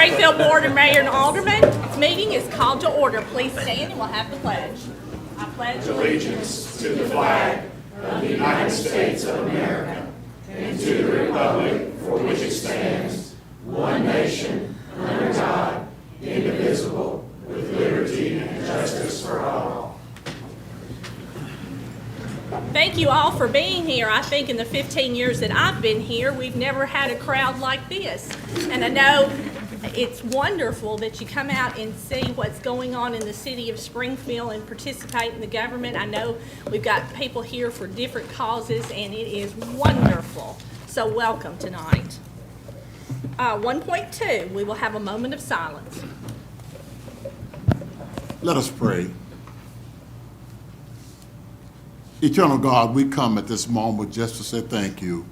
Springfield Board and Mayor and Aldermen, this meeting is called to order. Please stand and we'll have the pledge. I pledge allegiance to the flag of the United States of America and to the republic for which it stands, one nation, under God, indivisible, with liberty and justice for all. Thank you all for being here. I think in the 15 years that I've been here, we've never had a crowd like this. And I know it's wonderful that you come out and see what's going on in the city of Springfield and participate in the government. I know we've got people here for different causes, and it is wonderful. So welcome tonight. 1.2, we will have a moment of silence. Let us pray. Eternal God, we come at this moment just to say thank you.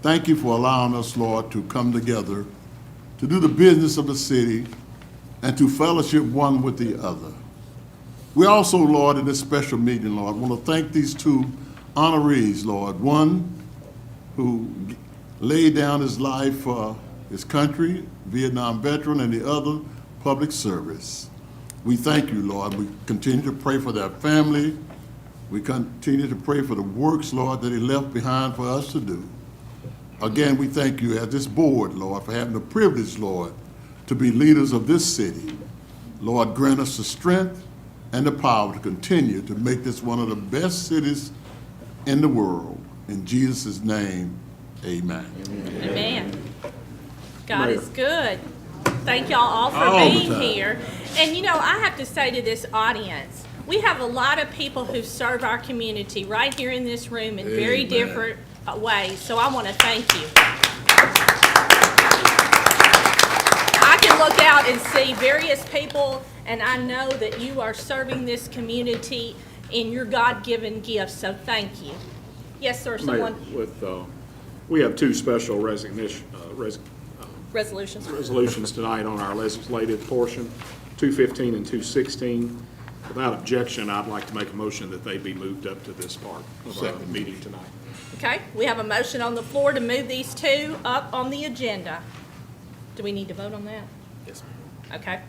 Thank you for allowing us, Lord, to come together to do the business of the city and to fellowship one with the other. We also, Lord, in this special meeting, Lord, want to thank these two honorees, Lord. One who laid down his life for his country, Vietnam veteran, and the other, public service. We thank you, Lord. We continue to pray for their family. We continue to pray for the works, Lord, that he left behind for us to do. Again, we thank you as this board, Lord, for having the privilege, Lord, to be leaders of this city. Lord, grant us the strength and the power to continue to make this one of the best cities in the world. In Jesus' name, amen. Amen. God is good. Thank y'all all for being here. And you know, I have to say to this audience, we have a lot of people who serve our community right here in this room in very different ways. So I want to thank you. I can look out and see various people, and I know that you are serving this community in your God-given gifts. So thank you. Yes, sir. Someone. We have two special Resolutions tonight on our legislative portion, 215 and 216. Without objection, I'd like to make a motion that they be moved up to this part of our meeting tonight. Okay, we have a motion on the floor to move these two up on the agenda. Do we need to vote on that? Yes, ma'am. Okay.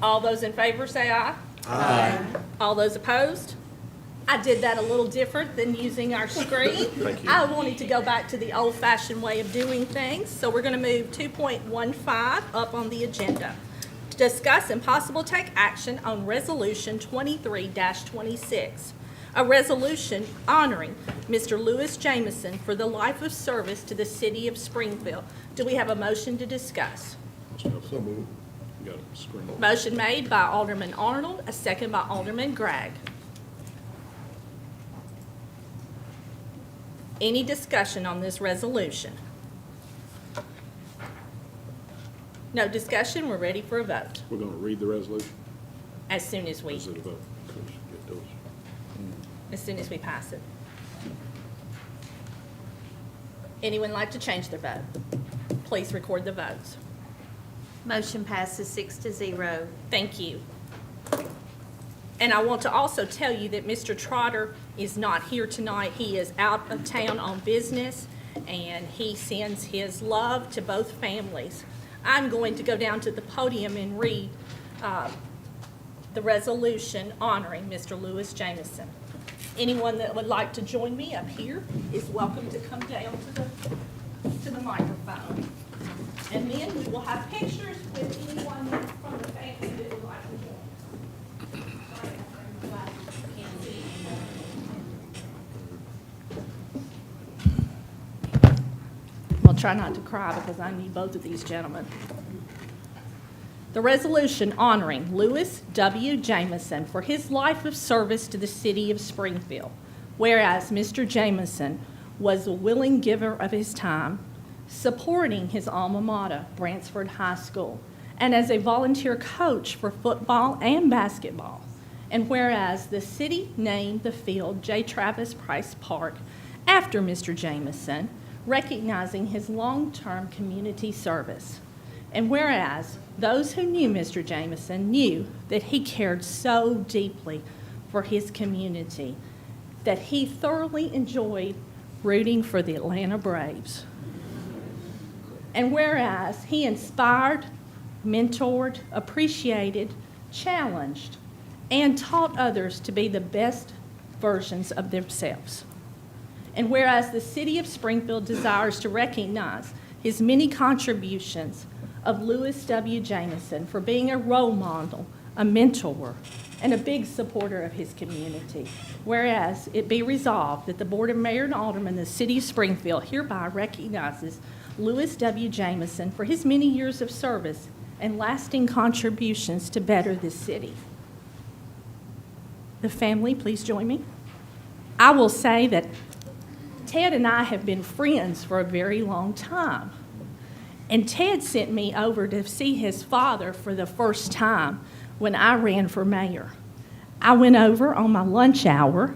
All those in favor say aye. Aye. All those opposed? I did that a little different than using our screen. Thank you. I wanted to go back to the old-fashioned way of doing things, so we're going to move 2.15 up on the agenda. To discuss and possible take action on Resolution 23-26, a resolution honoring Mr. Lewis Jameson for the life of service to the city of Springfield. Do we have a motion to discuss? So moved. You got a screen. Motion made by Alderman Arnold, a second by Alderman Gregg. Any discussion on this resolution? No discussion, we're ready for a vote. We're going to read the resolution. As soon as we Is it a vote? Get those. pass it. Anyone like to change their vote? Please record the votes. Motion passes 6-0. Thank you. And I want to also tell you that Mr. Trotter is not here tonight. He is out of town on business, and he sends his love to both families. I'm going to go down to the podium and read the resolution honoring Mr. Lewis Jameson. Anyone that would like to join me up here is welcome to come down to the microphone. And then we will have pictures with anyone from the family that would like to join. Well, try not to cry because I need both of these gentlemen. The resolution honoring Lewis W. Jameson for his life of service to the city of Springfield. Whereas Mr. Jameson was a willing giver of his time, supporting his alma mater, Bransford High School, and as a volunteer coach for football and basketball. And whereas the city named the field J. Travis Price Park after Mr. Jameson, recognizing his long-term community service. And whereas those who knew Mr. Jameson knew that he cared so deeply for his community that he thoroughly enjoyed rooting for the Atlanta Braves. And whereas he inspired, mentored, appreciated, challenged, and taught others to be the best versions of themselves. And whereas the city of Springfield desires to recognize his many contributions of Lewis W. Jameson for being a role model, a mentor, and a big supporter of his community. Whereas it be resolved that the Board of Mayor and Aldermen of the city of Springfield hereby recognizes Lewis W. Jameson for his many years of service and lasting contributions to better this city. The family, please join me. I will say that Ted and I have been friends for a very long time. And Ted sent me over to see his father for the first time when I ran for mayor. I went over on my lunch hour.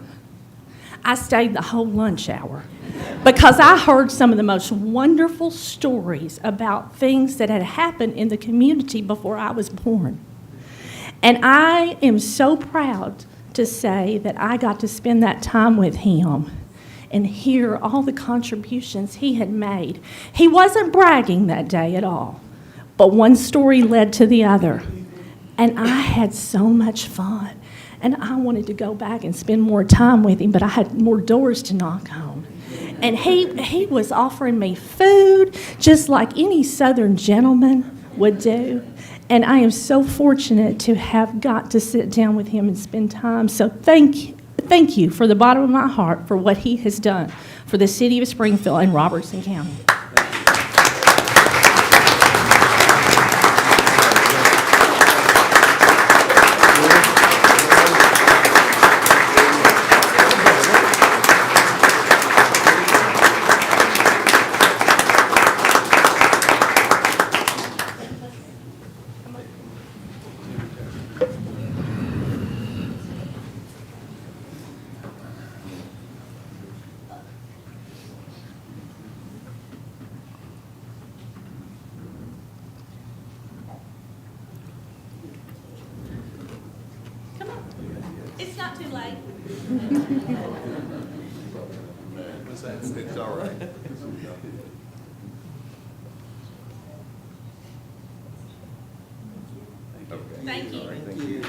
I stayed the whole lunch hour because I heard some of the most wonderful stories about things that had happened in the community before I was born. And I am so proud to say that I got to spend that time with him and hear all the contributions he had made. He wasn't bragging that day at all, but one story led to the other. And I had so much fun. And I wanted to go back and spend more time with him, but I had more doors to knock on. And he was offering me food just like any Southern gentleman would do. And I am so fortunate to have got to sit down with him and spend time. So thank you from the bottom of my heart for what he has done for the city of Springfield and Robertson County. Come on. It's not too late. It's all right. Thank you.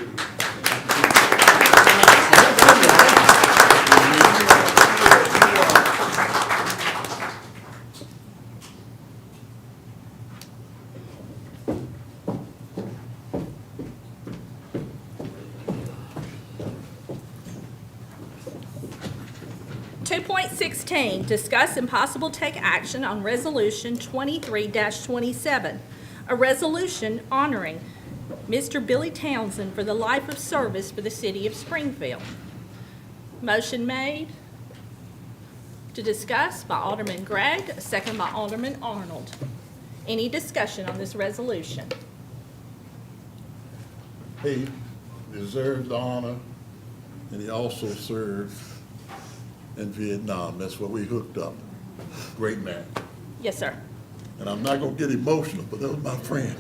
Two point 16, discuss and possible take action on Resolution 23-27, a resolution honoring Mr. Billy Townsend for the life of service for the city of Springfield. Motion made to discuss by Alderman Gregg, a second by Alderman Arnold. Any discussion on this resolution? He deserves honor, and he also served in Vietnam. That's where we hooked up. Great man. Yes, sir. And I'm not going to get emotional, but that was my friend.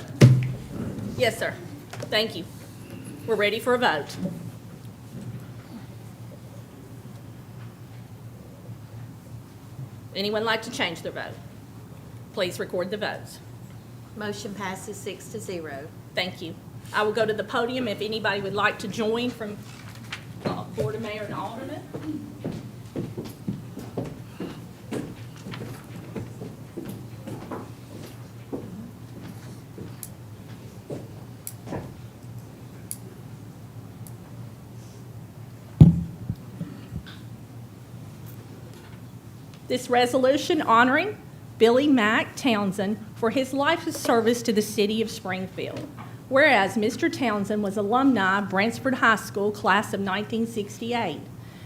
Yes, sir. Thank you. We're ready for a vote. Anyone like to change their vote? Please record the votes. Motion passes 6-0. Thank you. I will go to the podium if anybody would like to join from Board of Mayor and Aldermen. This resolution honoring Billy Mack Townsend for his life of service to the city of Springfield. Whereas Mr. Townsend was alumni of Bransford High School, class of 1968.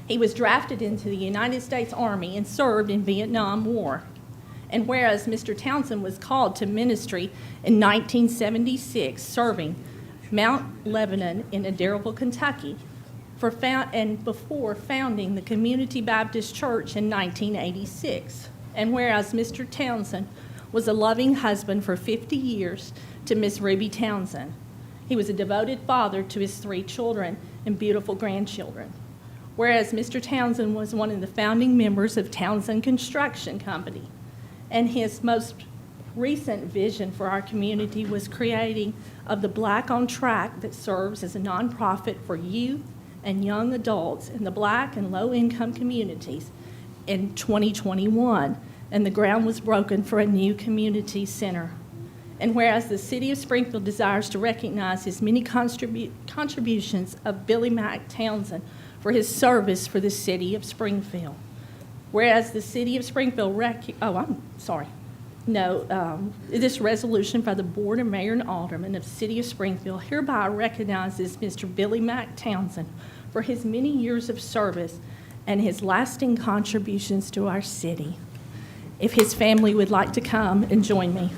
He was drafted into the United States Army and served in Vietnam War. And whereas Mr. Townsend was called to ministry in 1976, serving Mount Lebanon in Adderallville, Kentucky, before founding the Community Baptist Church in 1986. And whereas Mr. Townsend was a loving husband for 50 years to Miss Ruby Townsend, he was a devoted father to his 3 children and beautiful grandchildren. Whereas Mr. Townsend was one of the founding members of Townsend Construction Company, and his most recent vision for our community was creating of the Black on Track that serves as a nonprofit for youth and young adults in the Black and low-income communities in 2021, and the ground was broken for a new community center. And whereas the City of Springfield desires to recognize his many contributions of Billy Mack Townsend for his service for the City of Springfield. Whereas the City of Springfield this resolution by the Board of Mayor and Aldermen of the City of Springfield hereby recognizes Mr. Billy Mack Townsend for his many years of service and his lasting contributions to our city. If his family would like to come and join me.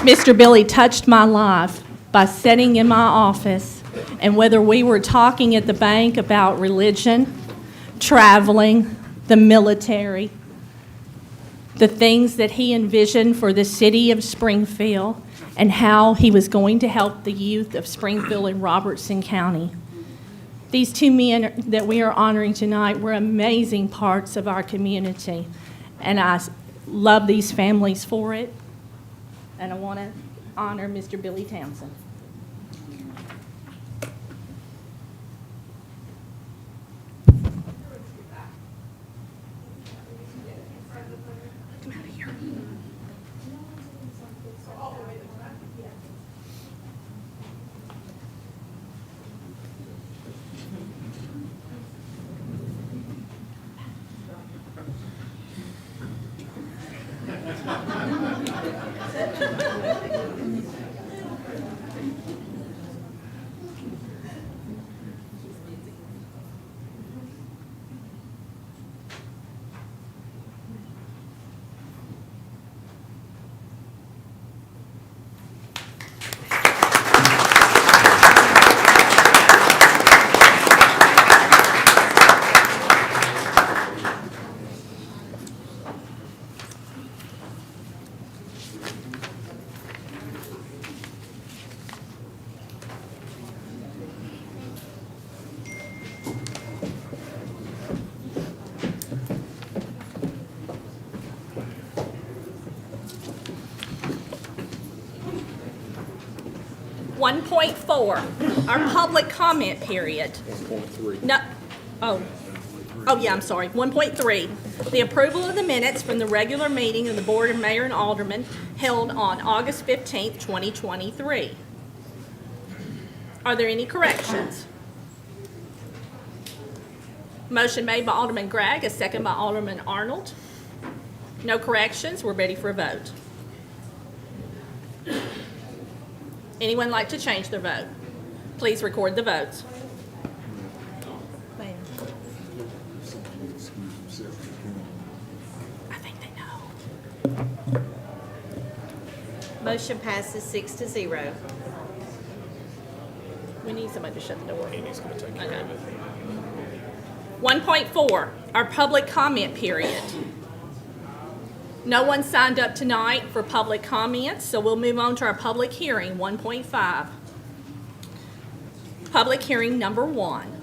Mr. Billy touched my life by sitting in my office, and whether we were talking at the bank about religion, traveling, the military, the things that he envisioned for the city of Springfield, and how he was going to help the youth of Springfield and Robertson County. These two men that we are honoring tonight were amazing parts of our community, and I love these families for it. And I want to honor Mr. Billy Townsend. Come out of here. Our public comment period. 1.3. No, I'm sorry. 1.3, the approval of the minutes from the regular meeting of the Board of Mayor and Aldermen held on August 15th, 2023. Are there any corrections? Motion made by Alderman Gregg, a second by Alderman Arnold. No corrections. We're ready for a vote. Anyone like to change their vote? Please record the votes. I think they know. Motion passes 6-0. We need somebody to shut the door. Amy's going to take care of it. 1.4, our public comment period. No one signed up tonight for public comments, so we'll move on to our public hearing, 1.5. Public hearing number 1,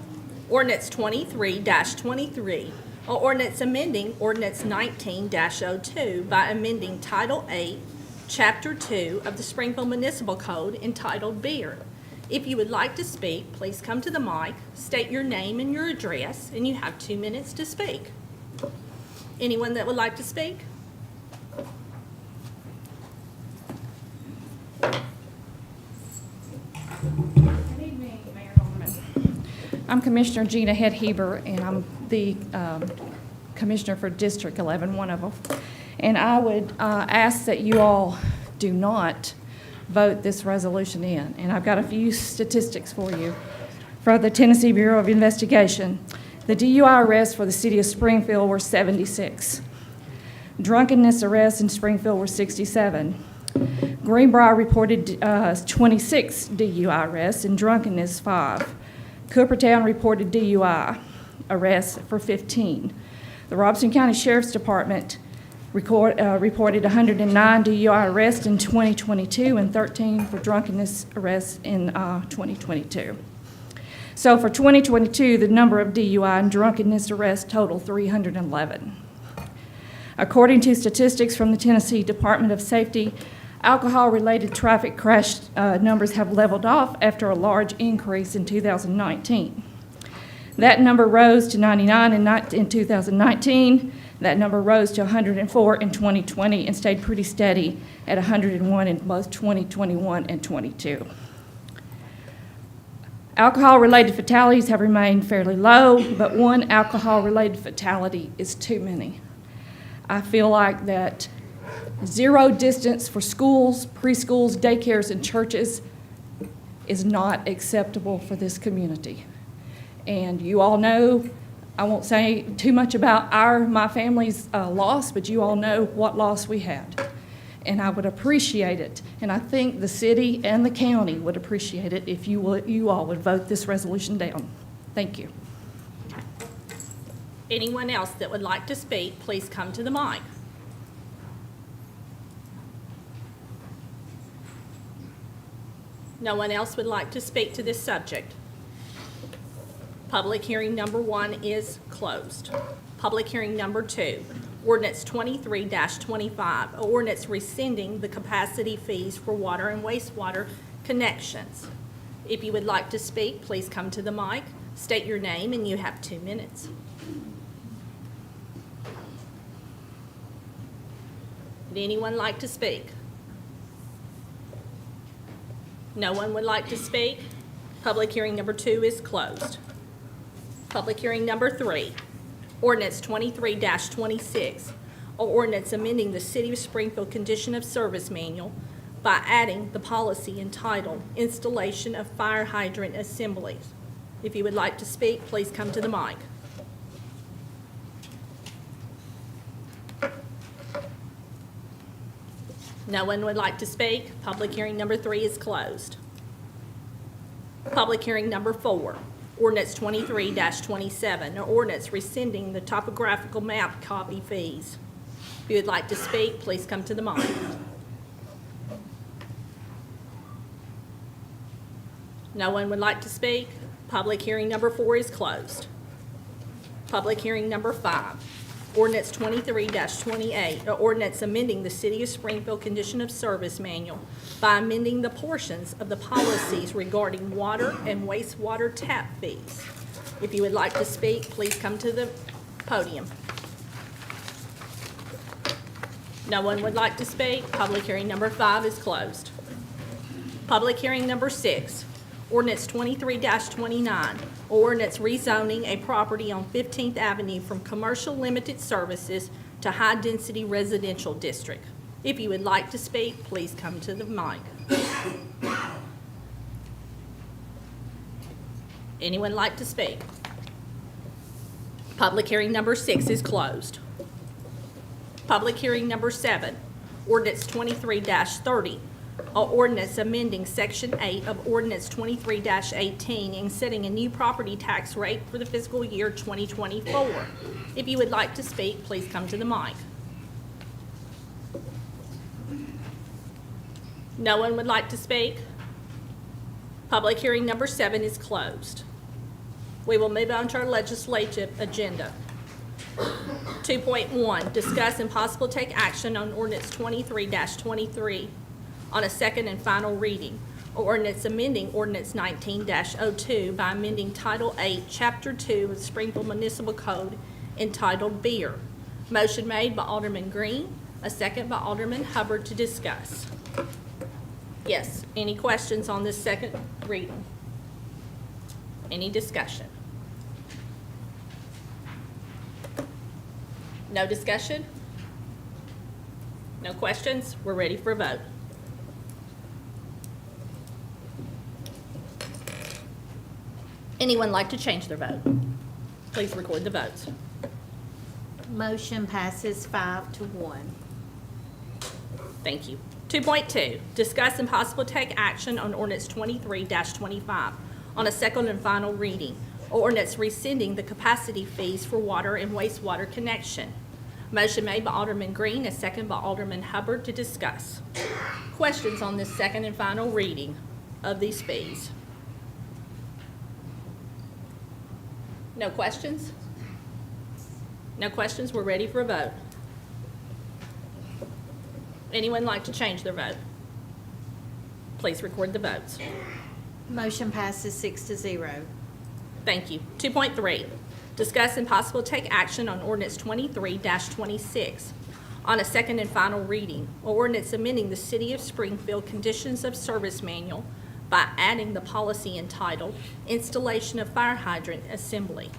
ordinance 23-23, or ordinance amending ordinance 19-02 by amending Title 8, Chapter 2 of the Springfield Municipal Code entitled Beer. If you would like to speak, please come to the mic, state your name and your address, and you have 2 minutes to speak. Anyone that would like to speak? Good evening, Mayor and Alderman. I'm Commissioner Gina Head-Heber, and I'm the Commissioner for District 11, one of them. And I would ask that you all do not vote this resolution in. And I've got a few statistics for you. For the Tennessee Bureau of Investigation, the DUI arrests for the city of Springfield were 76. Drunkenness arrests in Springfield were 67. Greenbrier reported 26 DUI arrests and drunkenness 5. Coopertown reported DUI arrests for 15. The Robeson County Sheriff's Department reported 109 DUI arrests in 2022 and 13 for drunkenness arrests in 2022. So for 2022, the number of DUI and drunkenness arrests totaled 311. According to statistics from the Tennessee Department of Safety, alcohol-related traffic crash numbers have leveled off after a large increase in 2019. That number rose to 99 in 2019. That number rose to 104 in 2020 and stayed pretty steady at 101 in both 2021 and 22. Alcohol-related fatalities have remained fairly low, but one alcohol-related fatality is too many. I feel like that zero distance for schools, preschools, daycares, and churches is not acceptable for this community. And you all know, I won't say too much about my family's loss, but you all know what loss we had. And I would appreciate it, and I think the city and the county would appreciate it if you all would vote this resolution down. Thank you. Anyone else that would like to speak, please come to the mic. No one else would like to speak to this subject. Public hearing number 1 is closed. Public hearing number 2, ordinance 23-25, ordinance rescinding the capacity fees for water and wastewater connections. If you would like to speak, please come to the mic, state your name, and you have 2 minutes. Would anyone like to speak? No one would like to speak? Public hearing number 2 is closed. Public hearing number 3, ordinance 23-26, or ordinance amending the City of Springfield Condition of Service Manual by adding the policy entitled Installation of Fire Hydrant Assemblies. If you would like to speak, please come to the mic. No one would like to speak. Public hearing number 3 is closed. Public hearing number 4, ordinance 23-27, or ordinance rescinding the topographical map copy fees. If you would like to speak, please come to the mic. No one would like to speak. Public hearing number 4 is closed. Public hearing number 5, ordinance 23-28, or ordinance amending the City of Springfield Condition of Service Manual by amending the portions of the policies regarding water and wastewater tap fees. If you would like to speak, please come to the podium. No one would like to speak. Public hearing number 5 is closed. Public hearing number 6, ordinance 23-29, ordinance rezoning a property on 15th Avenue from commercial limited services to high-density residential district. If you would like to speak, please come to the mic. Anyone like to speak? Public hearing number 6 is closed. Public hearing number 7, ordinance 23-30, or ordinance amending Section 8 of Ordinance 23-18 and setting a new property tax rate for the fiscal year 2024. If you would like to speak, please come to the mic. No one would like to speak? Public hearing number 7 is closed. We will move on to our legislative agenda. 2.1, discuss and possible take action on ordinance 23-23 on a second and final reading, or ordinance amending ordinance 19-02 by amending Title 8, Chapter 2 of the Springfield Municipal Code entitled Beer. Motion made by Alderman Green, a second by Alderman Hubbard to discuss. Yes, any questions on this second reading? Any discussion? No discussion? No questions? We're ready for a vote. Anyone like to change their vote? Please record the votes. Motion passes 5-1. Thank you. 2.2, discuss and possible take action on ordinance 23-25 on a second and final reading, or ordinance rescinding the capacity fees for water and wastewater connection. Motion made by Alderman Green, a second by Alderman Hubbard to discuss. Questions on this second and final reading of these fees? No questions? No questions? We're ready for a vote. Anyone like to change their vote? Please record the votes. Motion passes 6-0. Thank you. 2.3, discuss and possible take action on ordinance 23-26 on a second and final reading, or ordinance amending the City of Springfield Conditions of Service Manual by adding the policy entitled Installation of Fire Hydrant Assembly.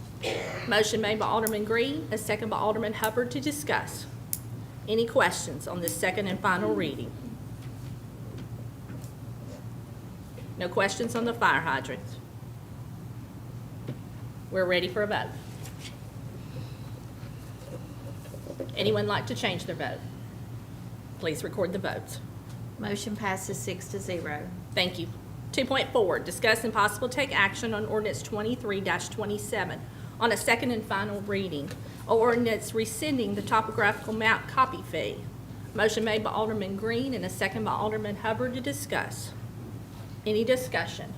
Motion made by Alderman Green, a second by Alderman Hubbard to discuss. Any questions on this second and final reading? No questions on the fire hydrants? We're ready for a vote. Anyone like to change their vote? Please record the votes. Motion passes 6-0. Thank you. 2.4, discuss and possible take action on ordinance 23-27 on a second and final reading, or ordinance rescinding the topographical map copy fee. Motion made by Alderman Green and a second by Alderman Hubbard to discuss. Any discussion?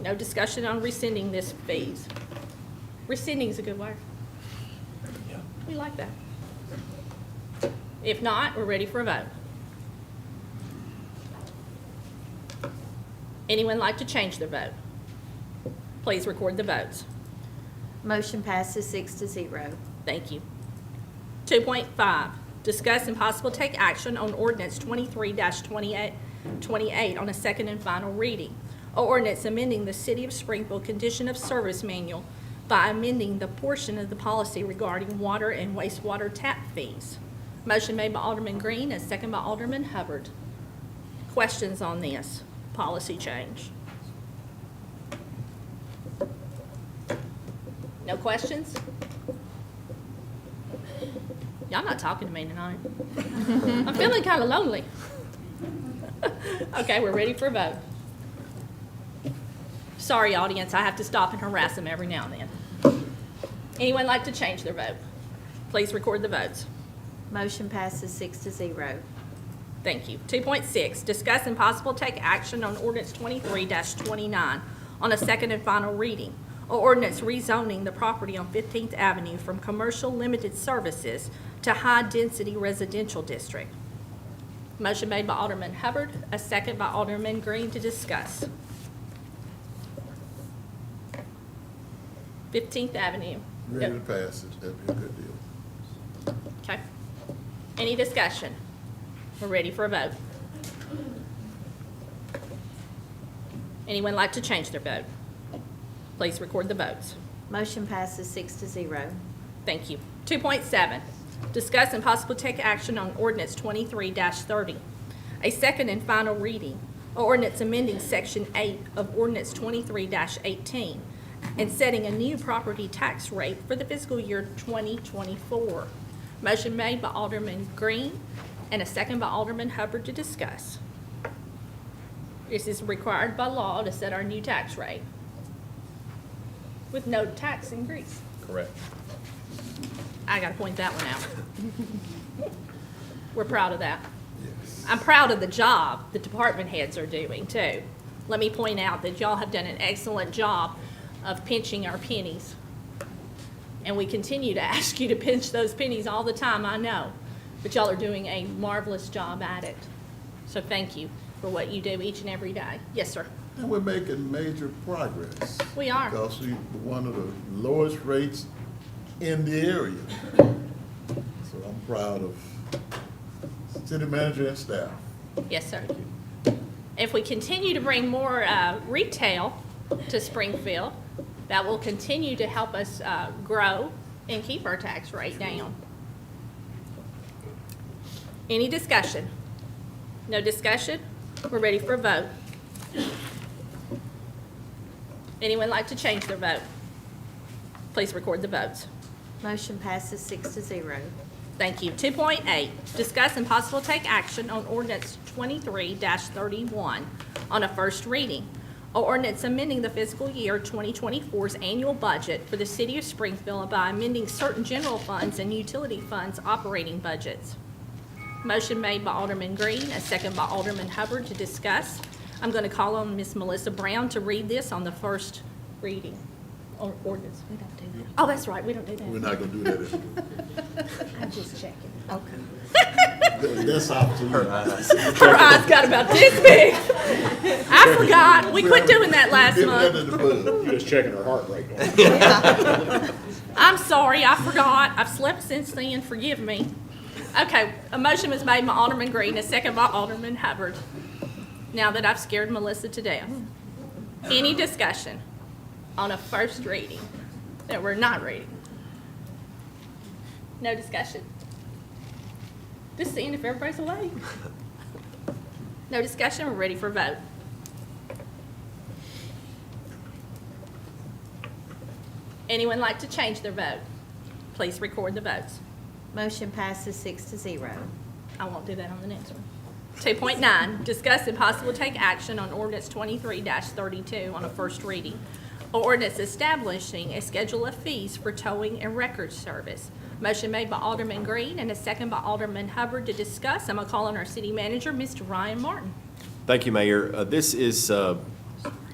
No discussion on rescinding this fees. Rescinding is a good word. We like that. If not, we're ready for a vote. Anyone like to change their vote? Please record the votes. Motion passes 6-0. Thank you. 2.5, discuss and possible take action on ordinance 23-28 on a second and final reading, or ordinance amending the City of Springfield Condition of Service Manual by amending the portion of the policy regarding water and wastewater tap fees. Motion made by Alderman Green, a second by Alderman Hubbard. Questions on this policy change? No questions? Y'all not talking to me tonight. I'm feeling kind of lonely. Okay, we're ready for a vote. Sorry, audience, I have to stop and harass them every now and then. Anyone like to change their vote? Please record the votes. Motion passes 6-0. Thank you. 2.6, discuss and possible take action on ordinance 23-29 on a second and final reading, or ordinance rezoning the property on 15th Avenue from commercial limited services to high-density residential district. Motion made by Alderman Hubbard, a second by Alderman Green to discuss. 15th Avenue. Ready to pass it, that'd be a good deal. Okay. Any discussion? We're ready for a vote. Anyone like to change their vote? Please record the votes. Motion passes 6-0. Thank you. 2.7, discuss and possible take action on ordinance 23-30, a second and final reading, or ordinance amending section 8 of ordinance 23-18 and setting a new property tax rate for the fiscal year 2024. Motion made by Alderman Green and a second by Alderman Hubbard to discuss. This is required by law to set our new tax rate with no tax increase. Correct. I gotta point that one out. We're proud of that. Yes. I'm proud of the job the department heads are doing too. Let me point out that y'all have done an excellent job of pinching our pennies. And we continue to ask you to pinch those pennies all the time, I know. But y'all are doing a marvelous job at it. So thank you for what you do each and every day. Yes, sir. And we're making major progress. We are. Because we're one of the lowest rates in the area. So I'm proud of city manager and staff. Yes, sir. If we continue to bring more retail to Springfield, that will continue to help us grow and keep our tax rate down. Any discussion? No discussion? We're ready for a vote. Anyone like to change their vote? Please record the votes. Motion passes 6-0. Thank you. 2.8, discuss and possible take action on ordinance 23-31 on a first reading. Or ordinance amending the fiscal year 2024's annual budget for the city of Springfield by amending certain general funds and utility funds operating budgets. Motion made by Alderman Green, a second by Alderman Hubbard to discuss. I'm going to call on Miss Melissa Brown to read this on the first reading. Or ordinance, we don't do that. Oh, that's right, we don't do We're that. not gonna do that. I'm just checking. Okay. That's up to you. Her eyes got about this big. I forgot. We quit doing that last Get that month. in the bud. You're just checking her heart rate. I'm sorry, I forgot. I've slept since then. Forgive me. Okay, a motion was made by Alderman Green, a second by Alderman Hubbard. Now that I've scared Melissa to death. Any discussion on a first reading that we're not reading? No discussion? Just seeing if everybody's awake. No discussion, we're ready for a vote. Anyone like to change their vote? Please record the votes. Motion passes 6-0. I won't do that on the next one. 2.9, discuss and possible take action on ordinance 23-32 on a first reading. Or ordinance establishing a schedule of fees for towing and record service. Motion made by Alderman Green and a second by Alderman Hubbard to discuss. I'm going to call on our city manager, Mr. Ryan Martin. Thank you, Mayor. This is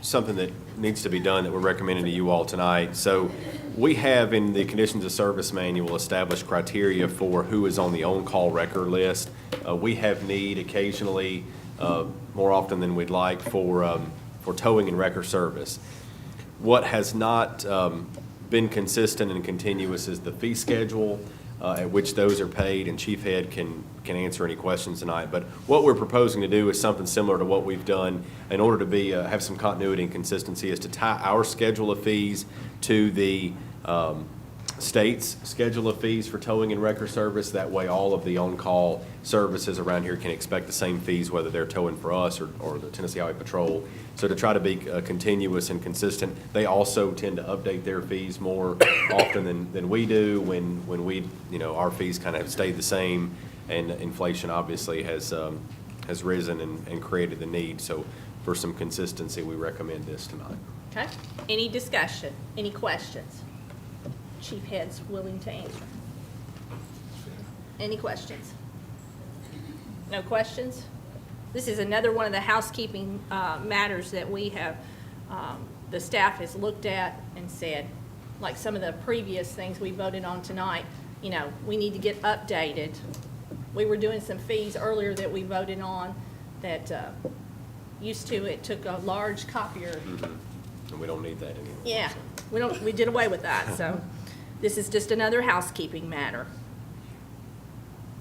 something that needs to be done that we're recommending to you all tonight. So we have in the Conditions of Service Manual established criteria for who is on the on-call record list. We have need occasionally, more often than we'd like, for towing and record service. What has not been consistent and continuous is the fee schedule at which those are paid, and Chief Head can answer any questions tonight. But what we're proposing to do is something similar to what we've done in order to be have some continuity and consistency, is to tie our schedule of fees to the state's schedule of fees for towing and record service. That way all of the on-call services around here can expect the same fees, whether they're towing for us or the Tennessee Highway Patrol. So to try to be continuous and consistent, they also tend to update their fees more often than we do when we, our fees kind of have stayed the same, and inflation obviously has risen and created the need. So for some consistency, we recommend this tonight. Okay. Any discussion? Any questions? Chief Head's willing to answer. Any questions? No questions? This is another one of the housekeeping matters that we have, the staff has looked at and said, like some of the previous things we voted on tonight, we need to get updated. We were doing some fees earlier that we voted on that it took a large copier. Mm-hmm. And we don't need that anymore. Yeah, So. we did away with that, so this is just another housekeeping matter.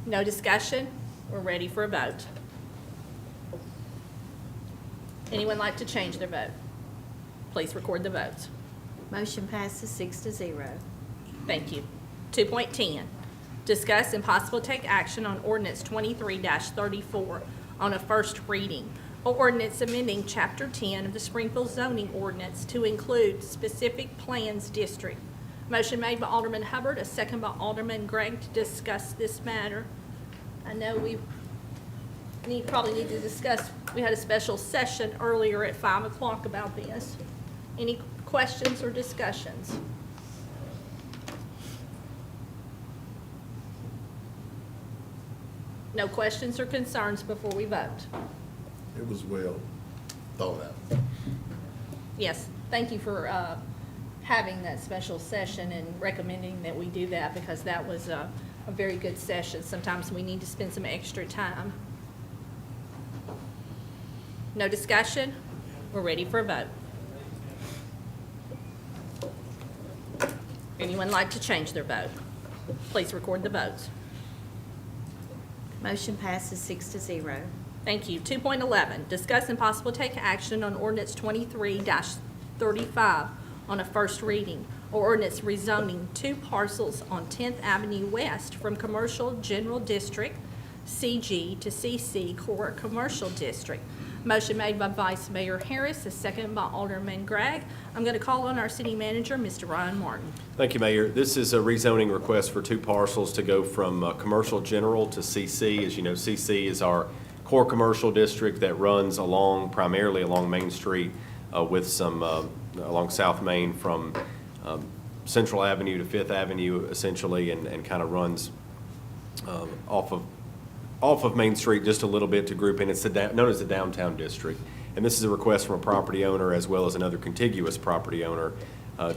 No discussion? We're ready for a vote. Anyone like to change their vote? Please record the votes. Motion passes 6-0. Thank you. 2.10, discuss and possible take action on ordinance 23-34 on a first reading. Or ordinance amending Chapter 10 of the Springfield zoning ordinance to include specific plans district. Motion made by Alderman Hubbard, a second by Alderman Gregg to discuss this matter. I know we probably need to discuss, we had a special session earlier at 5 o'clock about this. Any questions or discussions? No questions or concerns before we vote? It was well thought out. Yes, thank you for having that special session and recommending that we do that, because that was a very good session. Sometimes we need to spend some extra time. No discussion? We're ready for a vote. Anyone like to change their vote? Please record the votes. Motion passes 6-0. Thank you. 2.11, discuss and possible take action on ordinance 23-35 on a first reading, or ordinance rezoning 2 parcels on 10th Avenue West from Commercial General District, CG, to CC Core Commercial District. Motion made by Vice Mayor Harris, a second by Alderman Gregg. I'm going to call on our city manager, Mr. Ryan Martin. Thank you, Mayor. This is a rezoning request for 2 parcels to go from commercial general to CC. As you know, CC is our core commercial district that runs primarily along Main Street with some along South Main from Central Avenue to Fifth Avenue, essentially, and kind of runs off of Main Street just a little bit to group in. It's known as the downtown district. And this is a request from a property owner as well as another contiguous property owner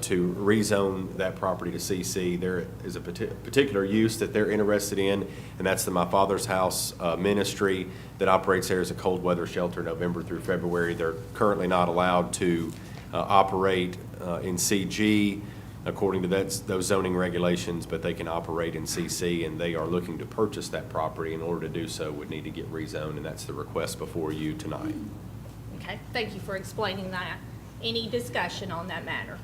to rezone that property to CC. There is a particular use that they're interested in, and that's the My Father's House ministry that operates there as a cold weather shelter November through February. They're currently not allowed to operate in CG according to those zoning regulations, but they can operate in CC, and they are looking to purchase that property. In order to do so, would need to get rezoned, and that's the request before you tonight. Okay, thank you for explaining that. Any discussion on that matter?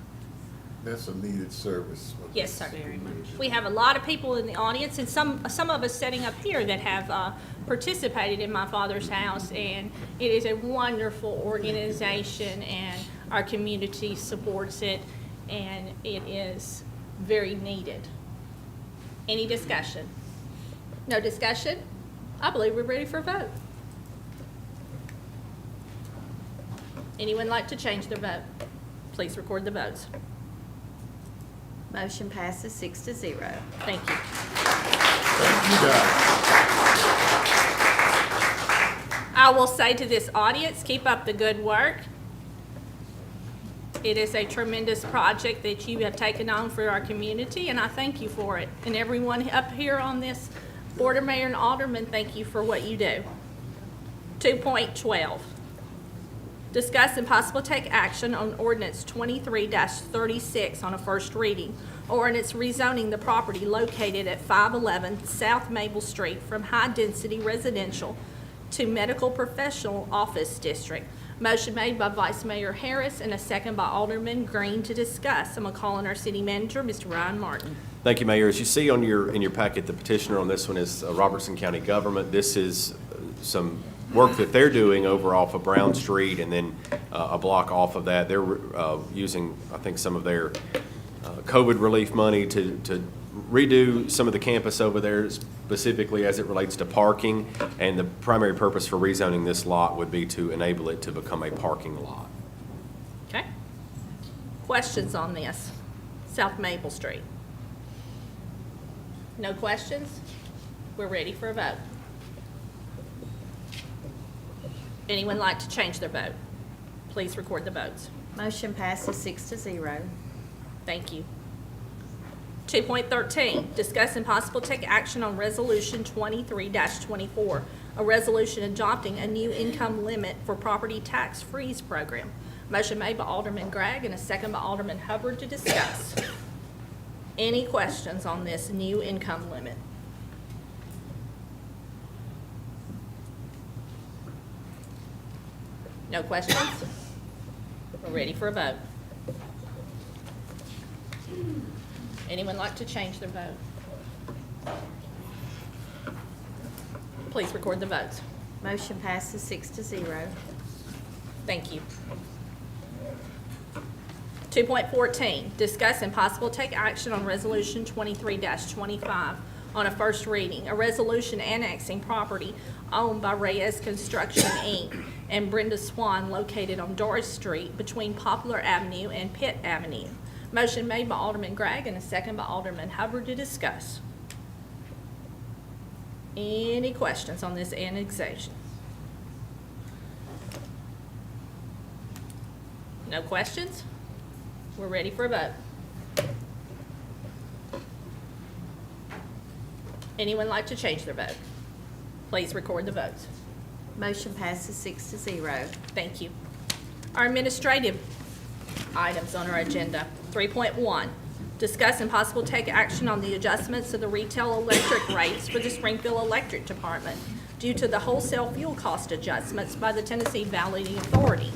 That's a needed service. Yes, sir. Very much. We have a lot of people in the audience, and some of us sitting up here that have participated in My Father's House, and it is a wonderful organization, and our community supports it, and it is very needed. Any discussion? No discussion? I believe we're ready for a vote. Anyone like to change their vote? Please record the votes. Motion passes 6-0. Thank you. Thank you, guys. I will say to this audience, keep up the good work. It is a tremendous project that you have taken on for our community, and I thank you for it. And everyone up here on this Board of Mayor and Aldermen, thank you for what you do. 2.12. Discuss and possible take action on ordinance 23-36 on a first reading. Ordinance rezoning the property located at 511 South Maple Street from high-density residential to medical professional office district. Motion made by Vice Mayor Harris and a second by Alderman Green to discuss. I'm going to call on our city manager, Mr. Ryan Martin. Thank you, Mayor. As you see in your packet, the petitioner on this one is Robertson County Government. This is some work that they're doing over off of Brown Street, and then a block off of that. They're using, I think, some of their COVID relief money to redo some of the campus over there, specifically as it relates to parking. And the primary purpose for rezoning this lot would be to enable it to become a parking lot. Okay? Questions on this? South Maple Street. No questions? We're ready for a vote. Anyone like to change their vote? Please record the votes. Motion passes 6-0. Thank you. 2.13, discuss and possible take action on resolution 23-24, a resolution adopting a new income limit for property tax freeze program. Motion made by Alderman Gregg and a second by Alderman Hubbard to discuss. Any questions on this new income limit? No questions? We're ready for a vote. Anyone like to change their vote? Please record the votes. Motion passes 6-0. Thank you. 2.14, discuss and possible take action on resolution 23-25 on a first reading. A resolution annexing property owned by Reyes Construction, Inc. and Brenda Swan located on Doris Street between Poplar Avenue and Pitt Avenue. Motion made by Alderman Gregg and a second by Alderman Hubbard to discuss. Any questions on this annexation? No questions? We're ready for a vote. Anyone like to change their vote? Please record the votes. Motion passes 6-0. Thank you. Our administrative items on our agenda. 3.1, discuss and possible take action on the adjustments of the retail electric rates for the Springfield Electric Department due to the wholesale fuel cost adjustments by the Tennessee Valley Authority.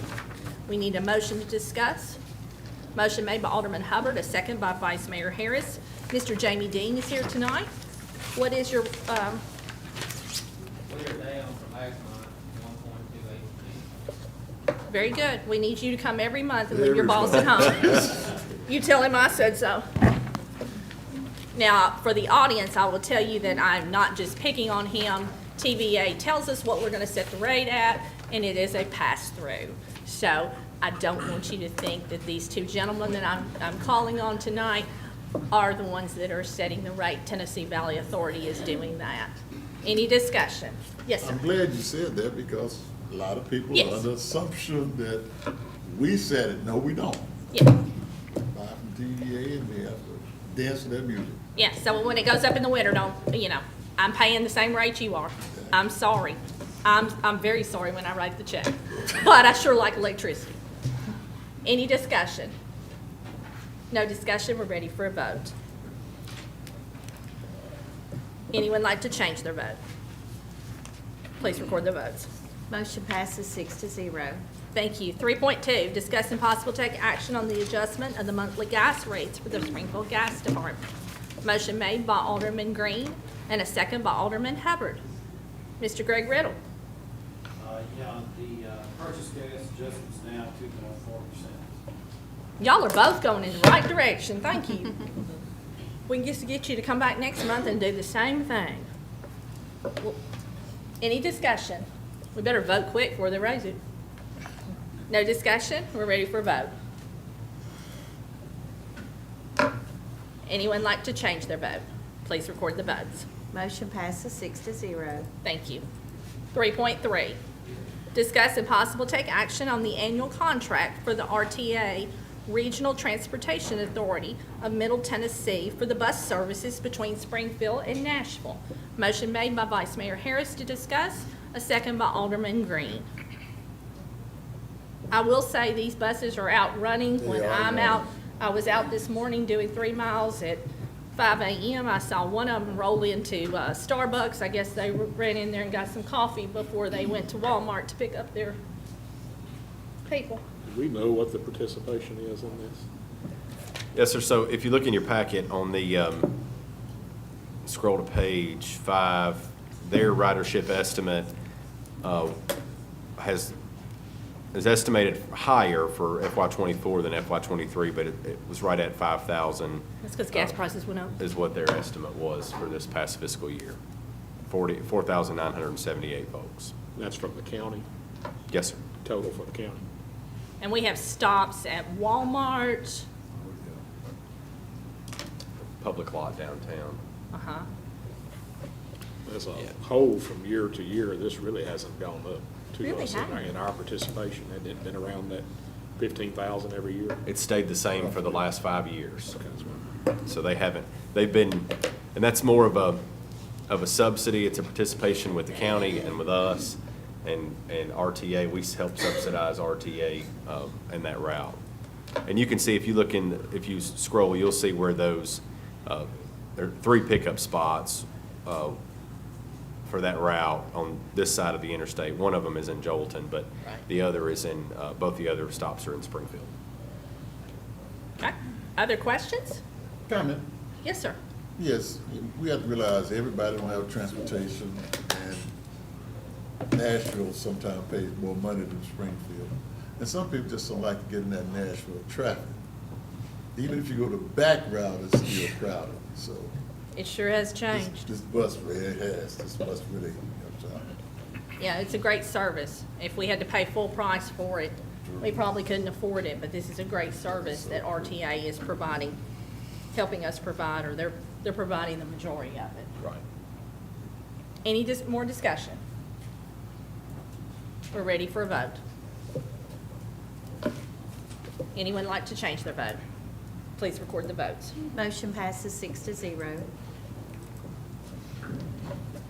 We need a motion to discuss. Motion made by Alderman Hubbard, a second by Vice Mayor Harris. Mr. Jamie Dean is here tonight. What is your, We are down from last month, 1.28%. Very good. We need you to come every month and leave your boss at home. You tell him I said so. Now, for the audience, I will tell you that I'm not just picking on him. TVA tells us what we're gonna set the rate at, and it is a pass-through. So I don't want you to think that these two gentlemen that I'm calling on tonight are the ones that are setting the rate. Tennessee Valley Authority is doing that. Any discussion? Yes, sir. I'm glad you said that because a lot of people Yes. are under the assumption that we said it. No, we don't. Yeah. Buy from TVA and we have to dance to their music. Yeah, so when it goes up in the winter, don't, I'm paying the same rate you are. I'm sorry. I'm very sorry when I write the check, but I sure like electricity. Any discussion? No discussion, we're ready for a vote. Anyone like to change their vote? Please record the votes. Motion passes 6-0. Thank you. 3.2, discuss and possible take action on the adjustment of the monthly gas rates for the Springfield Gas Department. Motion made by Alderman Green and a second by Alderman Hubbard. Mr. Greg Riddle. Yeah, the purchase gas adjustment's now 2.4%. Y'all are both going in the right direction. Thank you. We can just get you to come back next month and do the same thing. Well, any discussion? We better vote quick before they raise it. No discussion? We're ready for a vote. Anyone like to change their vote? Please record the votes. Motion passes 6-0. Thank you. 3.3, discuss and possible take action on the annual contract for the RTA Regional Transportation Authority of Middle Tennessee for the bus services between Springfield and Nashville. Motion made by Vice Mayor Harris to discuss, a second by Alderman Green. I will say these buses are out running. When I'm out, I was out this morning doing 3 miles at 5 a.m. I saw one of them roll into Starbucks. I guess they ran in there and got some coffee before they went to Walmart to pick up their people. Do we know what the participation is in this? Yes, sir. So if you look in your packet on the, scroll to page 5, their ridership estimate is estimated higher for FY '24 than FY '23, but it was right at 5,000. That's because gas prices went up. Is what their estimate was for this past fiscal year. 4,978 folks. That's from the county, Yes, sir. total for the county. And we have stops at Walmart. Public lot downtown. Uh-huh. As a Yeah. whole, from year to year, this really hasn't gone up to Really us hasn't. in our participation. Had it been around that 15,000 every year? It's stayed the same for the last 5 years. Okay, that's what- So they've been, and that's more of a subsidy. It's a participation with the county and with us and RTA. We help subsidize RTA in that route. And you can see, if you scroll, you'll see where those, there are 3 pickup spots for that route on this side of the interstate. One of them is in Jolton, but the other is in, both the other stops are in Springfield. Okay. Other questions? Comment? Yes, sir. Yes, we have to realize everybody don't have transportation, and Nashville sometimes pays more money than Springfield. And some people just don't like to get in that Nashville traffic. Even if you go the back route, it's still crowded, so. It sure has This changed. bus really has, this bus really, Yeah, it's a great service. If we had to pay full price for it, we probably couldn't afford it, but this is a great service that RTA is providing, helping us provide, or they're providing the majority of it. Right. Any more discussion? We're ready for a vote. Anyone like to change their vote? Please record the votes. Motion passes 6-0.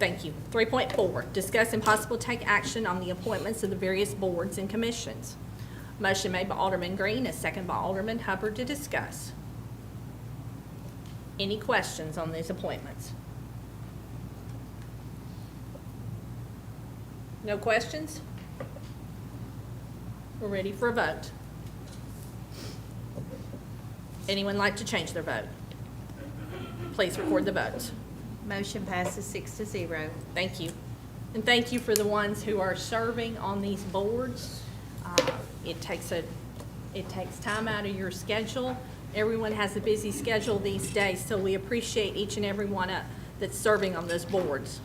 Thank you. 3.4, discuss and possible take action on the appointments of the various boards and commissions. Motion made by Alderman Green, a second by Alderman Hubbard to discuss. Any questions on these appointments? No questions? We're ready for a vote. Anyone like to change their vote? Please record the votes. Motion passes 6-0. Thank you. And thank you for the ones who are serving on these boards. It takes time out of your schedule. Everyone has a busy schedule these days, so we appreciate each and every one that's serving on those boards.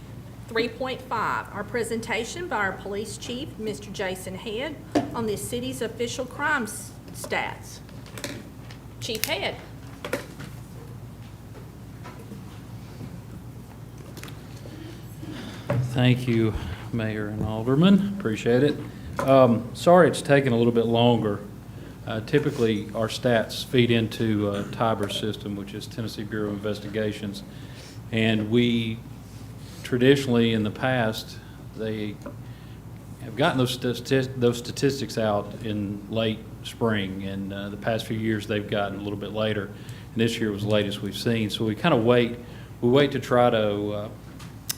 3.5, our presentation by our police chief, Mr. Jason Head, on the city's official crime stats. Chief Head. Thank you, Mayor and Aldermen. Appreciate it. Sorry it's taken a little bit longer. Typically, our stats feed into Tiber's system, which is Tennessee Bureau of Investigations. And we traditionally, in the past, they have gotten those statistics out in late spring. And the past few years, they've gotten a little bit later. And this year was the latest we've seen. So we kind of wait to try to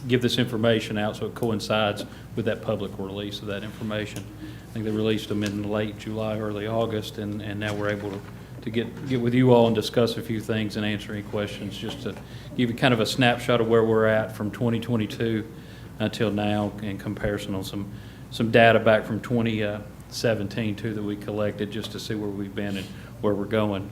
give this information out so it coincides with that public release of that information. I think they released them in late July, early August, and now we're able to get with you all and discuss a few things and answer any questions, just to give you kind of a snapshot of where we're at from 2022 until now in comparison on some data back from 2017 too that we collected, just to see where we've been and where we're going.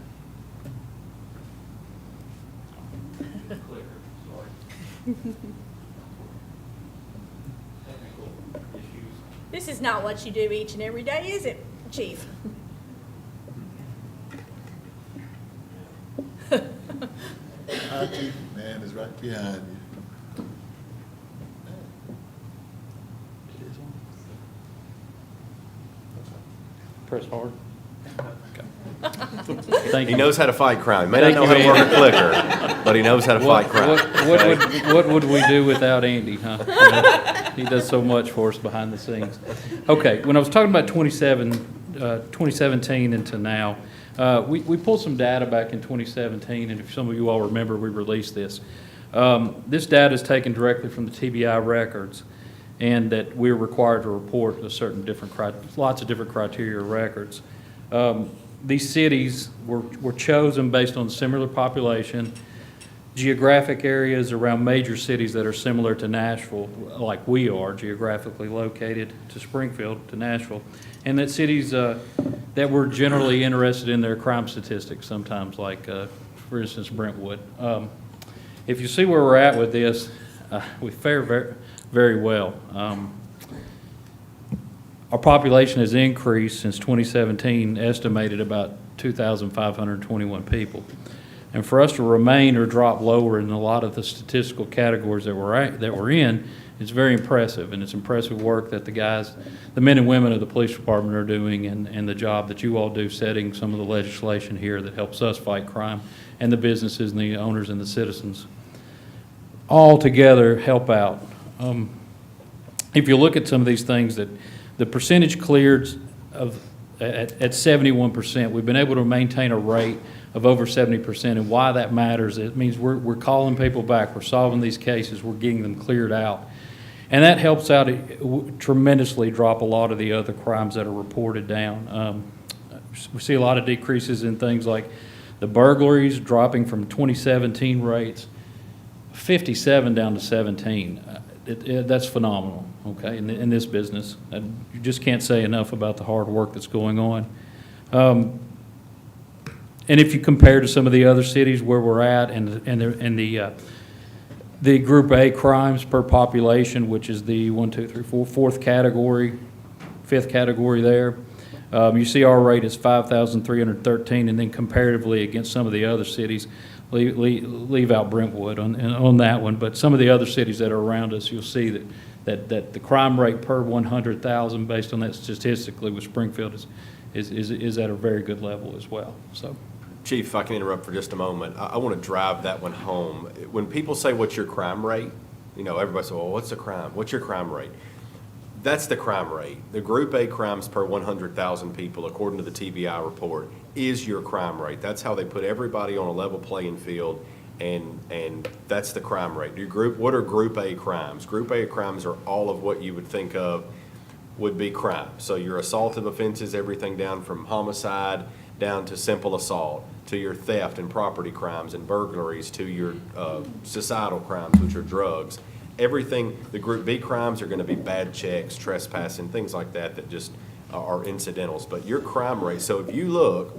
This is not what you do each and every day, is it, Chief? Our chief man is right behind you. Press hard. Thank He you. knows how to fight crime. May not know how to work a clicker, but he knows how to fight crime. What would we do without Andy, huh? You know, he does so much for us behind the scenes. Okay, when I was talking about 2017 into now, we pulled some data back in 2017, and if some of you all remember, we released this. This data is taken directly from the TBI records, and that we're required to report a certain lots of different criteria records. These cities were chosen based on similar population, geographic areas around major cities that are similar to Nashville, like we are geographically located to Springfield, to Nashville, and that cities that were generally interested in their crime statistics sometimes, like, for instance, Brentwood. If you see where we're at with this, we fare very, very well. Our population has increased since 2017, estimated about 2,521 people. And for us to remain or drop lower in a lot of the statistical categories that we're in, it's very impressive. And it's impressive work that the men and women of the police department are doing, and the job that you all do setting some of the legislation here that helps us fight crime, and the businesses and the owners and the citizens all together help out. If you look at some of these things, that the percentage cleared at 71%, we've been able to maintain a rate of over 70%. And why that matters, it means we're calling people back, we're solving these cases, we're getting them cleared out. And that helps out tremendously drop a lot of the other crimes that are reported down. We see a lot of decreases in things like the burglaries dropping from 2017 rates, 57 down to 17. That's phenomenal, okay, in this business. And you just can't say enough about the hard work that's going on. And if you compare to some of the other cities where we're at, and the Group A crimes per population, which is the 1, 2, 3, 4, fourth category, fifth category there, you see our rate is 5,313, and then comparatively against some of the other cities, leave out Brentwood on that one, but some of the other cities that are around us, you'll see that the crime rate per 100,000, based on that statistically with Springfield, is at a very good level as well. So, Chief, if I can interrupt for just a moment, I want to drive that one home. When people say, what's your crime rate? You know, everybody says, well, what's the crime? What's your crime rate? That's the crime rate. The Group A crimes per 100,000 people, according to the TBI report, is your crime rate. That's how they put everybody on a level playing field, and that's the crime rate. What are Group A crimes? Group A crimes are all of what you would think of would be crime. So your assaultive offenses, everything down from homicide down to simple assault, to your theft and property crimes and burglaries, to your societal crimes, which are drugs. Everything, the Group B crimes are going to be bad checks, trespassing, things like that just are incidentals, but your crime rate, so if you look,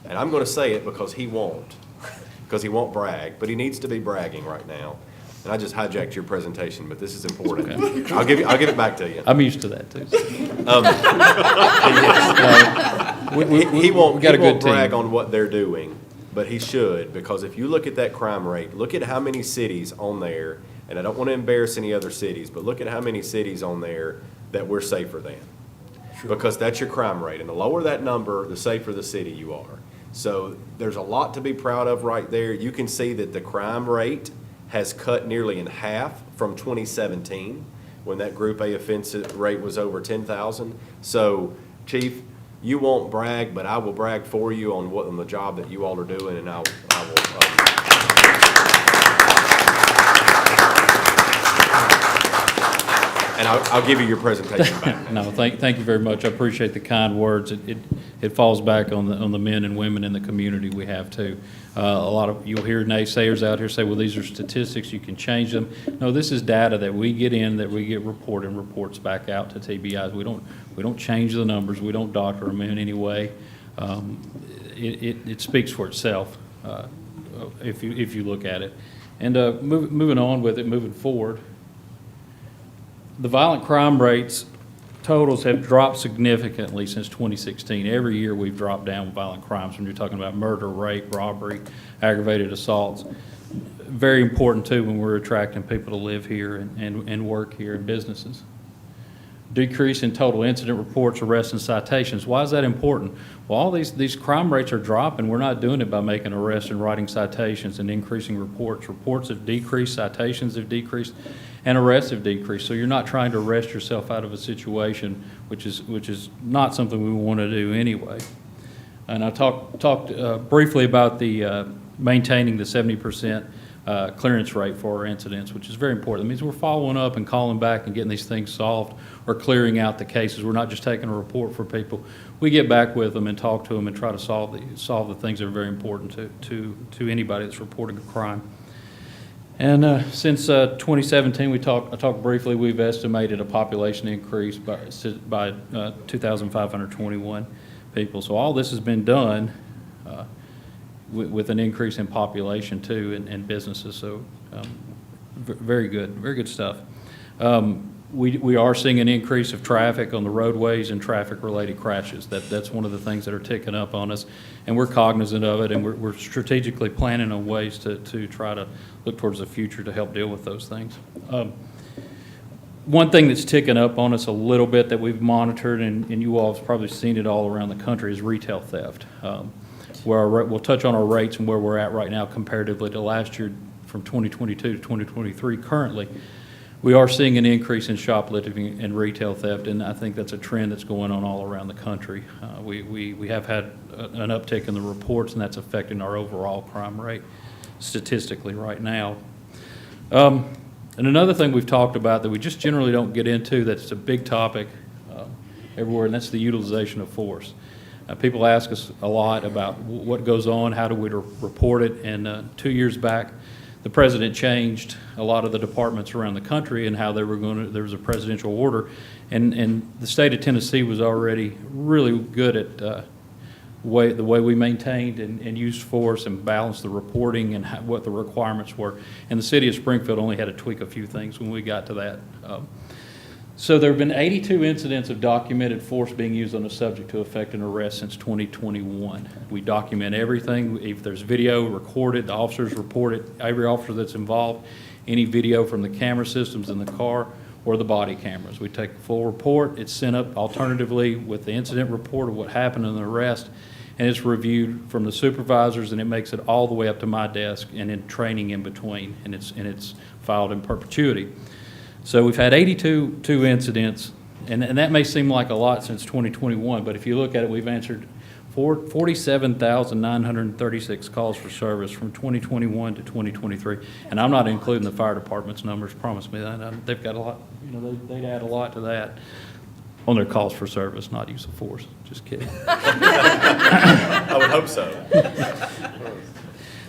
and I'm going to say it because he won't brag, but he needs to be bragging right now. And I just hijacked your presentation, but this is important. Okay. I'll give it back to you. I'm used to that, too. He won't got a good brag team. on what they're doing, but he should, because if you look at that crime rate, look at how many cities on there, and I don't want to embarrass any other cities, but look at how many cities on there that we're safer than. Because that's your crime rate, and the lower that number, the safer the city you are. So there's a lot to be proud of right there. You can see that the crime rate has cut nearly in half from 2017, when that Group A offense rate was over 10,000. So, Chief, you won't brag, but I will brag for you on the job that you all are doing, and I will. And I'll give you your presentation back. No, thank you very much. I appreciate the kind words. It falls back on the men and women in the community we have too. You'll hear naysayers out here say, well, these are statistics, you can change them. No, this is data that we get in, that we get reports back out to TBIs. We don't change the numbers. We don't doctor them in any way. It speaks for itself if you look at it. And moving on with it, moving forward, the violent crime rates totals have dropped significantly since 2016. Every year we've dropped down violent crimes when you're talking about murder, rape, robbery, aggravated assaults. Very important too when we're attracting people to live here and work here in businesses. Decrease in total incident reports, arrests, and citations. Why is that important? Well, all these crime rates are dropping. We're not doing it by making arrests and writing citations and increasing reports. Reports have decreased, citations have decreased, and arrests have decreased. So you're not trying to arrest yourself out of a situation, which is not something we want to do anyway. And I talked briefly about the maintaining the 70% clearance rate for our incidents, which is very important. It means we're following up and calling back and getting these things solved or clearing out the cases. We're not just taking a report for people. We get back with them and talk to them and try to solve the things that are very important to anybody that's reporting a crime. And since 2017, I talked briefly, we've estimated a population increase by 2,521 people. So all this has been done with an increase in population too and businesses. So very good stuff. We are seeing an increase of traffic on the roadways and traffic-related crashes. That's one of the things that are ticking up on us, and we're cognizant of it, and we're strategically planning on ways to try to look towards the future to help deal with those things. One thing that's ticking up on us a little bit that we've monitored, and you all have probably seen it all around the country, is retail theft. We'll touch on our rates and where we're at right now comparatively to last year from 2022 to 2023 currently. We are seeing an increase in shoplifting and retail theft, and I think that's a trend that's going on all around the country. We have had an uptick in the reports, and that's affecting our overall crime rate statistically right now. And another thing we've talked about that we just generally don't get into, that's a big topic everywhere, and that's the utilization of force. People ask us a lot about what goes on, how do we report it, and 2 years back, the president changed a lot of the departments around the country and how they were going to, there was a presidential order, and the state of Tennessee was already really good at the way we maintained and used force and balanced the reporting and what the requirements were. And the city of Springfield only had to tweak a few things when we got to that. So there have been 82 incidents of documented force being used on a subject to effect an arrest since 2021. We document everything. If there's video recorded, the officers report it, every officer that's involved, any video from the camera systems in the car or the body cameras. We take a full report. It's sent up alternatively with the incident report of what happened in the arrest, and it's reviewed from the supervisors, and it makes it all the way up to my desk and in training in between, and it's filed in perpetuity. So we've had 82 incidents, and that may seem like a lot since 2021, but if you look at it, we've answered 47,936 calls for service from 2021 to 2023. And I'm not including the fire department's numbers, promise me that. They've got a lot, they'd add a lot to that on their calls for service, not use of force. Just kidding. I would hope so.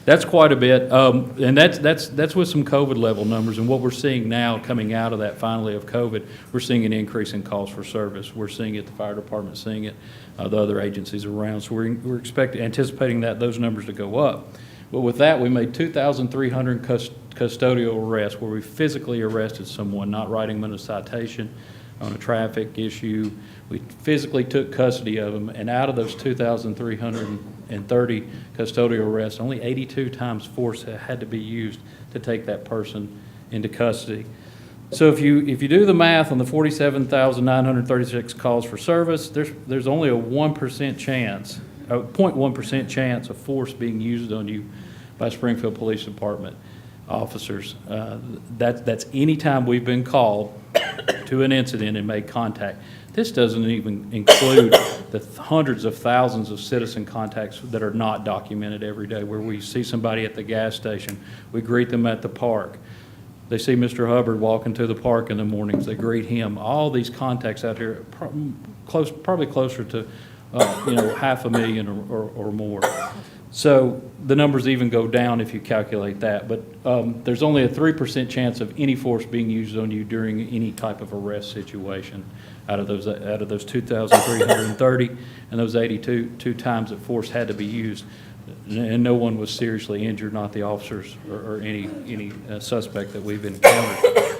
That's quite a bit, and that's with some COVID level numbers, and what we're seeing now coming out of that finally of COVID, we're seeing an increase in calls for service. We're seeing it, the fire department seeing it, the other agencies around, so we're anticipating that those numbers to go up. But with that, we made 2,300 custodial arrests, where we physically arrested someone, not writing them a citation on a traffic issue. We physically took custody of them, and out of those 2,330 custodial arrests, only 82 times force had to be used to take that person into custody. So if you do the math on the 47,936 calls for service, there's only a 1% chance, a 0.1% chance of force being used on you by Springfield Police Department officers. That's any time we've been called to an incident and made contact. This doesn't even include the hundreds of thousands of citizen contacts that are not documented every day, where we see somebody at the gas station, we greet them at the park. They see Mr. Hubbard walking to the park in the mornings, they greet him. All these contacts out here, probably closer to 500,000 or more. So the numbers even go down if you calculate that, but there's only a 3% chance of any force being used on you during any type of arrest situation out of those 2,330, and those 82 times that force had to be used, and no one was seriously injured, not the officers or any suspect that we've encountered.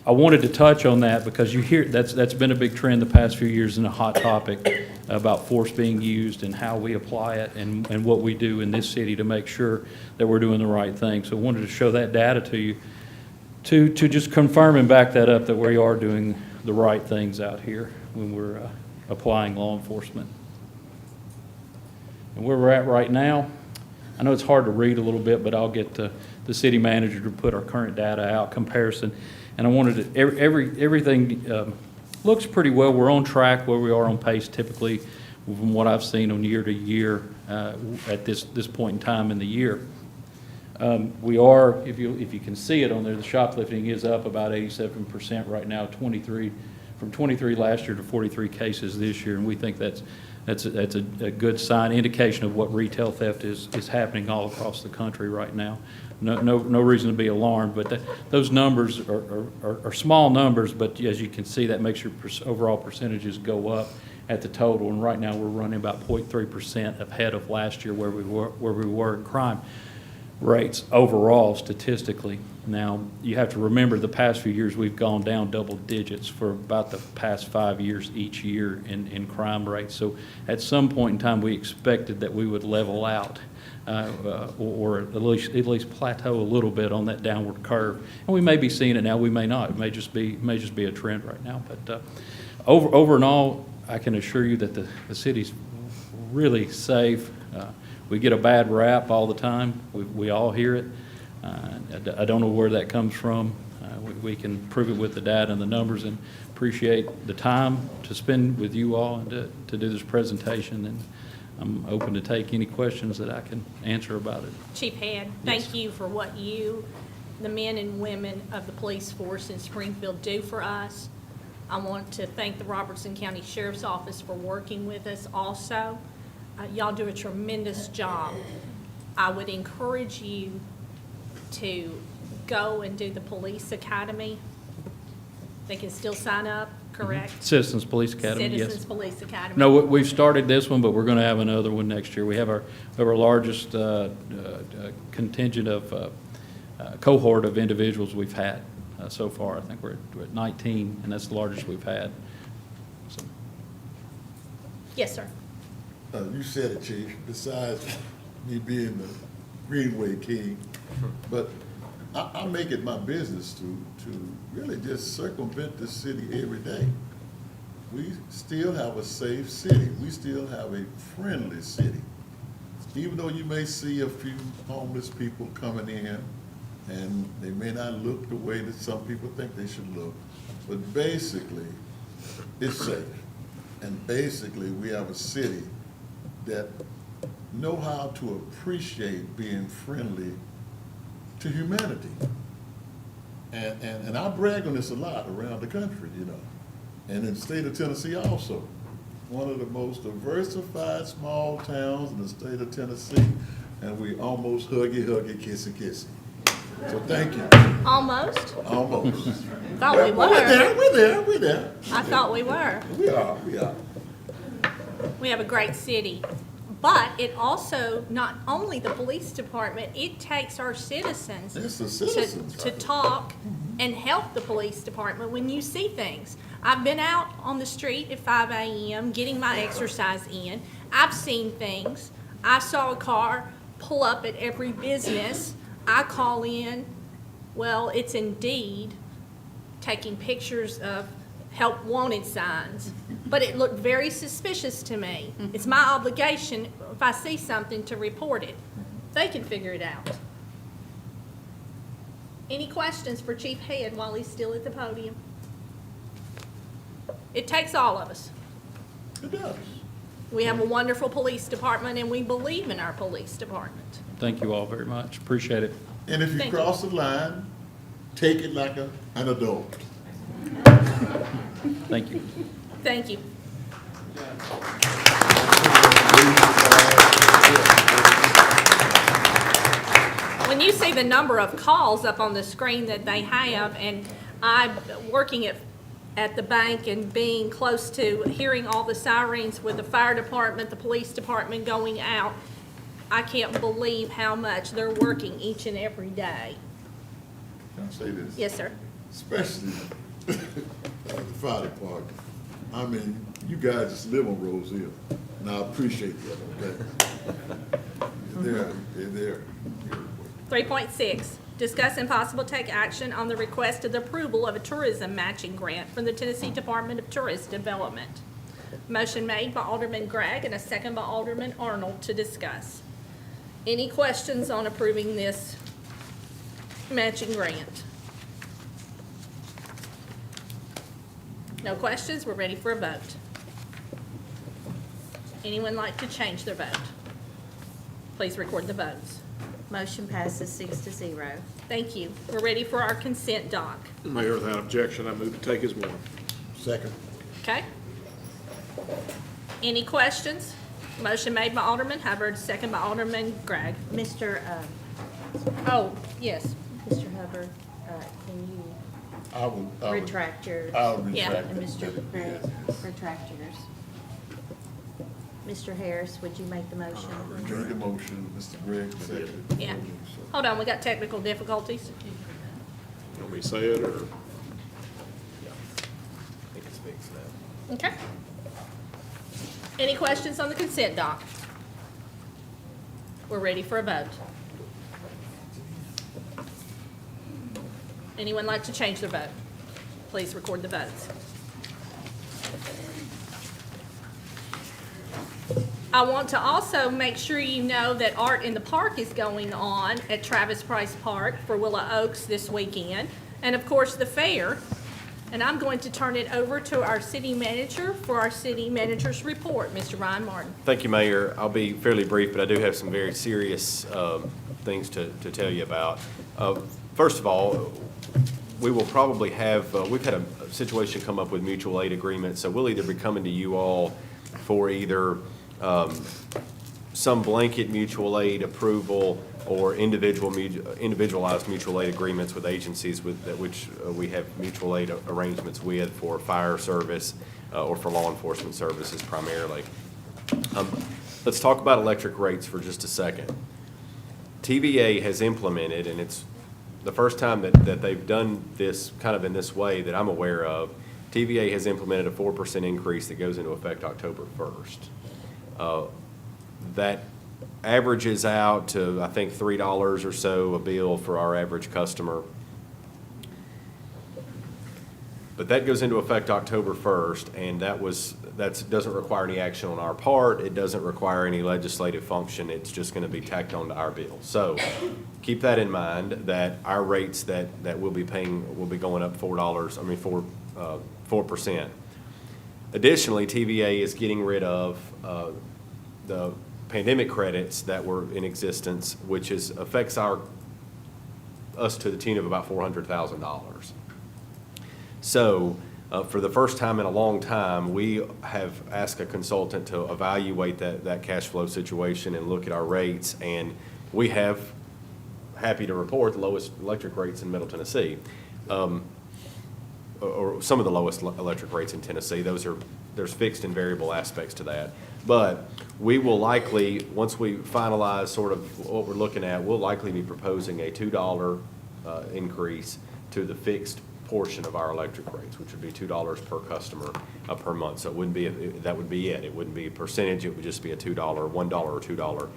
I wanted to touch on that because you hear that's been a big trend the past few years and a hot topic about force being used and how we apply it and what we do in this city to make sure that we're doing the right thing. So I wanted to show that data to you to just confirm and back that up that we are doing the right things out here when we're applying law enforcement. And where we're at right now, I know it's hard to read a little bit, but I'll get the city manager to put our current data out comparison. And I wanted to, everything looks pretty well. We're on track where we are on pace typically from what I've seen on year to year at this point in time in the year. We are, if you can see it on there, the shoplifting is up about 87% right now, from 23 last year to 43 cases this year, and we think that's a good sign, indication of what retail theft is happening all across the country right now. No reason to be alarmed, but those numbers are small numbers, but as you can see, that makes your overall percentages go up at the total, and right now we're running about 0.3% ahead of last year where we were in crime rates overall statistically. Now, you have to remember the past few years we've gone down double digits for about the past 5 years each year in crime rates. So at some point in time we expected that we would level out or at least plateau a little bit on that downward curve. And we may be seeing it now, we may not. It may just be a trend right now. But over and all, I can assure you that the city's really safe. We get a bad rap all the time. We all hear it. I don't know where that comes from. We can prove it with the data and the numbers, and appreciate the time to spend with you all and to do this presentation. And I'm open to take any questions that I can answer about it. Chief Head, thank you for what you, the men and women of the police force in Springfield, do for us. I want to thank the Robertson County Sheriff's Office for working with us also. Y'all do a tremendous job. I would encourage you to go and do the police academy. They can still sign up, correct? Citizens Police Academy, yes. Citizens Police Academy. No, we've started this one, but we're going to have another one next year. We have our largest contingent of cohort of individuals we've had so far. I think we're at 19, and that's the largest we've had. So. Yes, sir. You said it, Chief, besides me being the Greenway King, but I make it my business to really just circumvent the city every day. We still have a safe city. We still have a friendly city. Even though you may see a few homeless people coming in, and they may not look the way that some people think they should look, but basically, it's safe. And basically, we have a city that know how to appreciate being friendly to humanity. And I brag on this a lot around the country, you know. And in the state of Tennessee also. One of the most diversified small towns in the state of Tennessee. and we almost huggy, kissy, kissy. So thank you, Almost. almost. Thought we We're were. there, we're there. I thought we were. We are. We have a great city. But it also, not only the police department, it takes our citizens It's the citizens, to right. talk and help the police department when you see things. I've been out on the street at 5 a.m. getting my exercise in. I've seen things. I saw a car pull up at every business. I call in, well, it's Indeed taking pictures of help wanted signs, but it looked very suspicious to me. It's my obligation, if I see something, to report it. They can figure it out. Any questions for Chief Head while he's still at the podium? It takes all of us. It does. We have a wonderful police department, and we believe in our police department. Thank you all very much. Appreciate it. And if you Thank you. cross the line, take it like an adult. Thank you. Thank you. When you see the number of calls up on the screen that they have, and I'm working at the bank and being close to hearing all the sirens with the fire department, the police department going out, I can't believe how much they're working each and every day. Can I say this? Yes, sir. Especially the fire department. I mean, you guys just live on Rose Hill, and I appreciate that, okay? They're there. 3.6, discuss and possible take action on the request of the approval of a tourism matching grant from the Tennessee Department of Tourist Development. Motion made by Alderman Gregg and a second by Alderman Arnold to discuss. Any questions on approving this matching grant? No questions? We're ready for a vote. Anyone like to change their vote? Please record the votes. Motion passes 6-0. Thank you. We're ready for our consent doc. Mayor, without objection, I move to take as one. Second. Okay? Any questions? Motion made by Alderman Hubbard, second by Alderman Gregg. Mr. Oh, yes. Mr. Hubbard, can you I will retract yours? I'll Yeah. retract And it. Mr. Gregg, Yes. retract yours. Mr. Harris, would you make the motion? Drink the motion, Mr. Gregg, second. Yeah. Hold on, we got technical difficulties. Want me to say it, or? I think it speaks now. Okay. Any questions on the consent doc? We're ready for a vote. Anyone like to change their vote? Please record the votes. I want to also make sure you know that Art in the Park is going on at Travis Price Park for Willow Oaks this weekend, and of course, the fair. And I'm going to turn it over to our city manager for our city manager's report, Mr. Ryan Martin. Thank you, Mayor. I'll be fairly brief, but I do have some very serious things to tell you about. First of all, we will probably have, we've had a situation come up with mutual aid agreements, so we'll either be coming to you all for either some blanket mutual aid approval or individualized mutual aid agreements with agencies which we have mutual aid arrangements with for fire service or for law enforcement services primarily. Let's talk about electric rates for just a second. TVA has implemented, and it's the first time that they've done this kind of in this way that I'm aware of, TVA has implemented a 4% increase that goes into effect October 1st. That averages out to, I think, $3 or so a bill for our average customer. But that goes into effect October 1st, and that doesn't require any action on our part. It doesn't require any legislative function. It's just going to be tacked onto our bill. So keep that in mind, that our rates that we'll be paying will be going up $4. 4%. Additionally, TVA is getting rid of the pandemic credits that were in existence, which affects us to the tune of about $400,000. So For the first time in a long time, we have asked a consultant to evaluate that cash flow situation and look at our rates, and we have, happy to report, the lowest electric rates in Middle Tennessee, or some of the lowest electric rates in Tennessee. There's fixed and variable aspects to that. But we will likely, once we finalize sort of what we're looking at, we'll likely be proposing a $2 increase to the fixed portion of our electric rates, which would be $2 per customer per month. So it wouldn't be, that would be it. It wouldn't be a percentage. It would just be a $1 or $2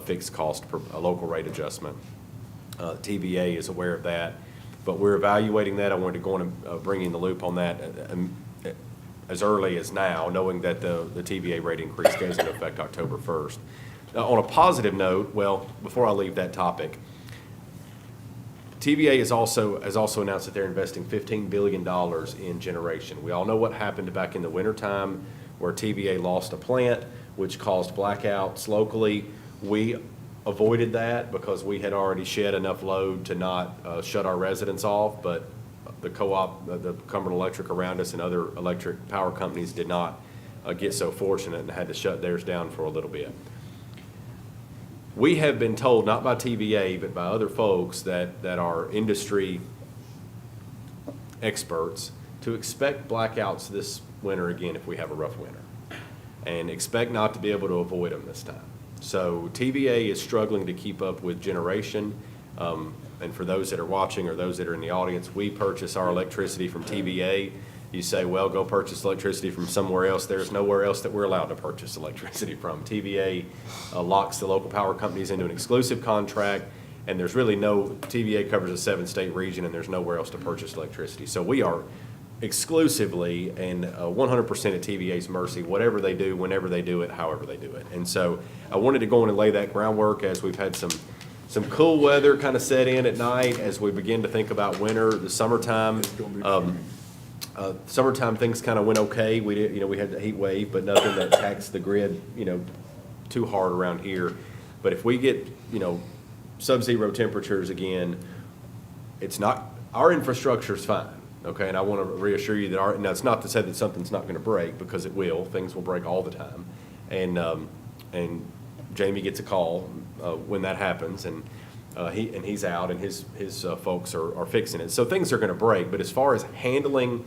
fixed cost per a local rate adjustment. TVA is aware of that, but we're evaluating that. I wanted to go on and bring in the loop on that as early as now, knowing that the TVA rate increase goes into effect October 1st. On a positive note, well, before I leave that topic, TVA has also announced that they're investing $15 billion in generation. We all know what happened back in the wintertime where TVA lost a plant, which caused blackouts locally. We avoided that because we had already shed enough load to not shut our residents off, but the co-op, the Cumberland Electric around us and other electric power companies did not get so fortunate and had to shut theirs down for a little bit. We have been told, not by TVA, but by other folks that are industry experts, to expect blackouts this winter again if we have a rough winter, and expect not to be able to avoid them this time. So TVA is struggling to keep up with generation. And for those that are watching or those that are in the audience, we purchase our electricity from TVA. You say, well, go purchase electricity from somewhere else. There's nowhere else that we're allowed to purchase electricity from. TVA locks the local power companies into an exclusive contract, and there's really TVA covers a 7-state region, and there's nowhere else to purchase electricity. So we are exclusively and 100% at TVA's mercy, whatever they do, whenever they do it, however they do it. And so I wanted to go in and lay that groundwork as we've had some cool weather kind of set in at night as we begin to think about winter, the summertime. Summertime things kind of went okay. We had the heat wave, but nothing that taxed the grid, too hard around here. But if we get, sub-zero temperatures again, our infrastructure's fine, okay? And I want to reassure you that now it's not to say that something's not going to break, because it will. Things will break all the time. And Jamie gets a call when that happens, and he's out, and his folks are fixing it. So things are going to break, but as far as handling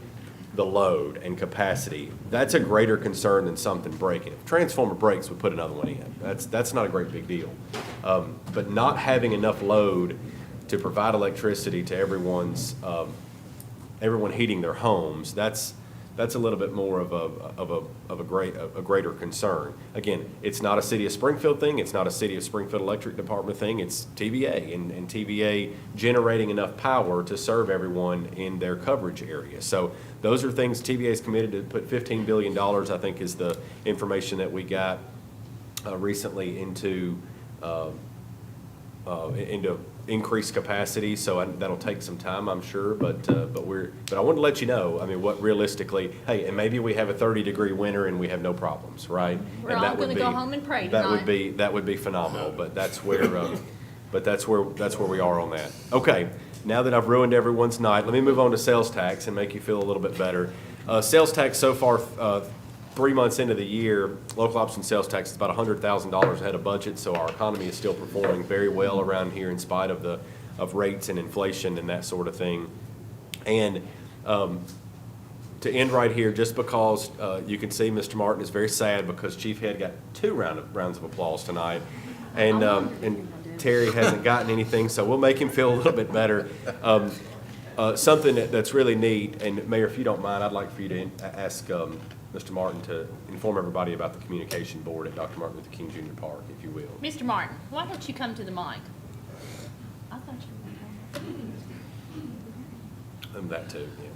the load and capacity, that's a greater concern than something breaking. If a transformer breaks, we put another one in. That's not a great big deal. But not having enough load to provide electricity to everyone heating their homes, that's a little bit more of a greater concern. Again, it's not a City of Springfield thing. It's not a City of Springfield Electric Department thing. It's TVA and TVA generating enough power to serve everyone in their coverage area. So those are things TVA is committed to put $15 billion, I think, is the information that we got recently into increased capacity. So that'll take some time, I'm sure, but I wanted to let you know, what realistically, hey, and maybe we have a 30-degree winter and we have no problems, right? We're all going to go home and pray that tonight. That would be phenomenal, but that's where we are on that. Okay, now that I've ruined everyone's night, let me move on to sales tax and make you feel a little bit better. Sales tax so far, 3 months into the year, local option sales tax is about $100,000 ahead of budget, so our economy is still performing very well around here in spite of rates and inflation and that sort of thing. And to end right here, just because you can see Mr. Martin is very sad because Chief Head got 2 rounds of applause tonight, and Terry hasn't gotten anything, so we'll make him feel a little bit better. Something that's really neat, and Mayor, if you don't mind, I'd like for you to ask Mr. Martin to inform everybody about the communication board at Dr. Martin Luther King Jr. Park, if you will. Mr. Martin, why don't you come to the mic? I thought you were That too, yeah.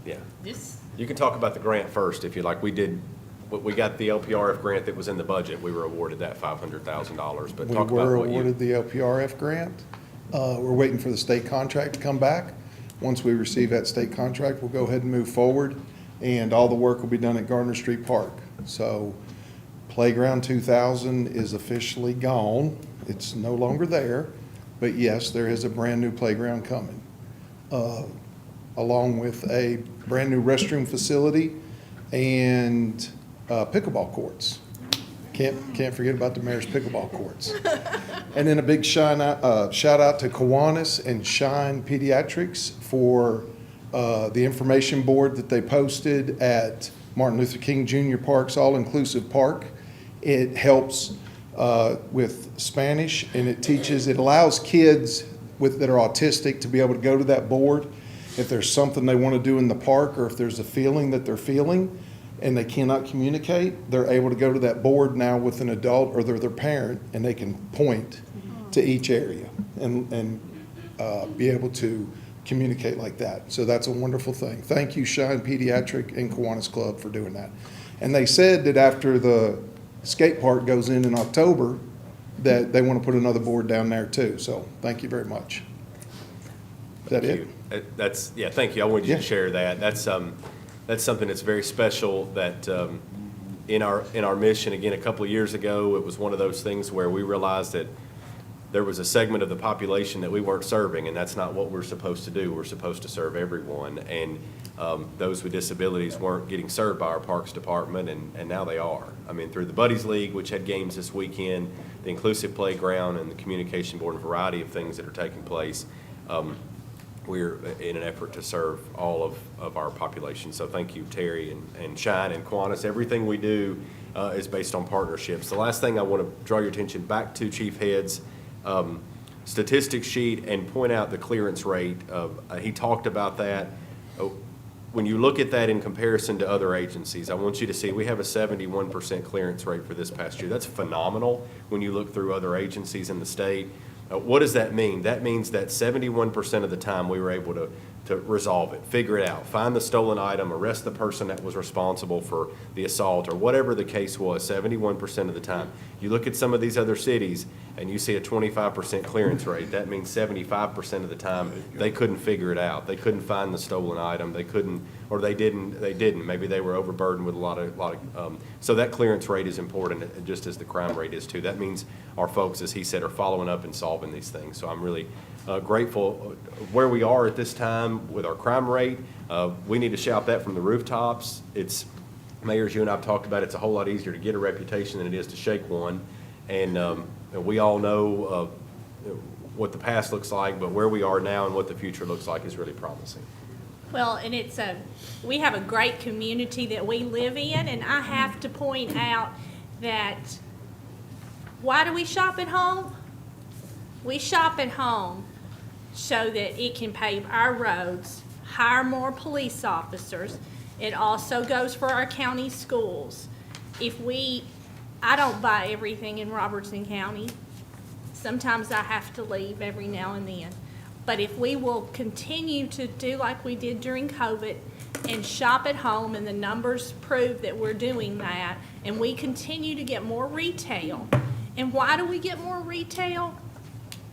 Yeah. This. You can talk about the grant first, if you like. We got the LPRF grant that was in the budget. We were awarded that $500,000, but We talk were about what awarded the LPRF grant. We're waiting for the state contract to come back. Once we receive that state contract, we'll go ahead and move forward, and all the work will be done at Gardner Street Park. So Playground 2000 is officially gone. It's no longer there, but yes, there is a brand-new playground coming. along with a brand-new restroom facility and pickleball courts. Can't forget about the mayor's pickleball courts. And then a big shout out to Kiwanis and Shine Pediatrics for the information board that they posted at Martin Luther King Jr. Park's All-Inclusive Park. It helps with Spanish, and it allows kids that are autistic to be able to go to that board if there's something they want to do in the park, or if there's a feeling that they're feeling and they cannot communicate, they're able to go to that board now with an adult or their parent, and they can point to each area and be able to communicate like that. So that's a wonderful thing. Thank you, Shine Pediatric and Kiwanis Club, for doing that. And they said that after the skate park goes in October, that they want to put another board down there too. So thank you very much. Is that it? Thank you. I wanted you Yeah. to share that. That's something that's very special that in our mission, again, a couple of years ago, it was one of those things where we realized that there was a segment of the population that we weren't serving, and that's not what we're supposed to do. We're supposed to serve everyone, and those with disabilities weren't getting served by our Parks Department, and now they are. I mean, through the Buddies League, which had games this weekend, the Inclusive Playground, and the Communication Board, and a variety of things that are taking place, we're in an effort to serve all of our population. So thank you, Terry and Shine and Kiwanis. Everything we do is based on partnerships. The last thing I want to draw your attention back to, Chief Head's statistics sheet, and point out the clearance rate. He talked about that. When you look at that in comparison to other agencies, I want you to see we have a 71% clearance rate for this past year. That's phenomenal when you look through other agencies in the state. What does that mean? That means that 71% of the time we were able to resolve it, figure it out, find the stolen item, arrest the person that was responsible for the assault, or whatever the case was, 71% of the time. You look at some of these other cities and you see a 25% clearance rate. That means 75% of the time they couldn't figure it out. They couldn't find the stolen item. They couldn't, or they didn't. Maybe they were overburdened with a lot of so that clearance rate is important, just as the crime rate is too. That means our folks, as he said, are following up and solving these things. So I'm really grateful where we are at this time with our crime rate. We need to shout that from the rooftops. It's, mayors, you and I have talked about it, it's a whole lot easier to get a reputation than it is to shake one. And we all know what the past looks like, but where we are now and what the future looks like is really promising. Well, and we have a great community that we live in, and I have to point out that, why do we shop at home? We shop at home so that it can pave our roads, hire more police officers. It also goes for our county schools. I don't buy everything in Robertson County. Sometimes I have to leave every now and then. But if we will continue to do like we did during COVID and shop at home, and the numbers prove that we're doing that, and we continue to get more retail. And why do we get more retail?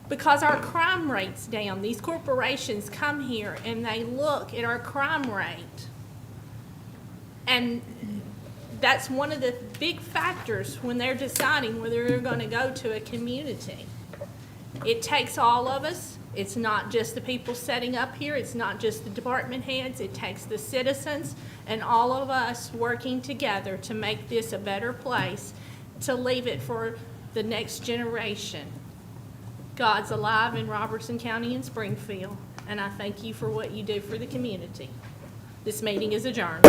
Because our crime rate's down. These corporations come here and they look at our crime rate. And that's one of the big factors when they're deciding whether they're going to go to a community. It takes all of us. It's not just the people setting up here. It's not just the department heads. It takes the citizens and all of us working together to make this a better place, to leave it for the next generation. God's alive in Robertson County and Springfield, and I thank you for what you do for the community. This meeting is adjourned.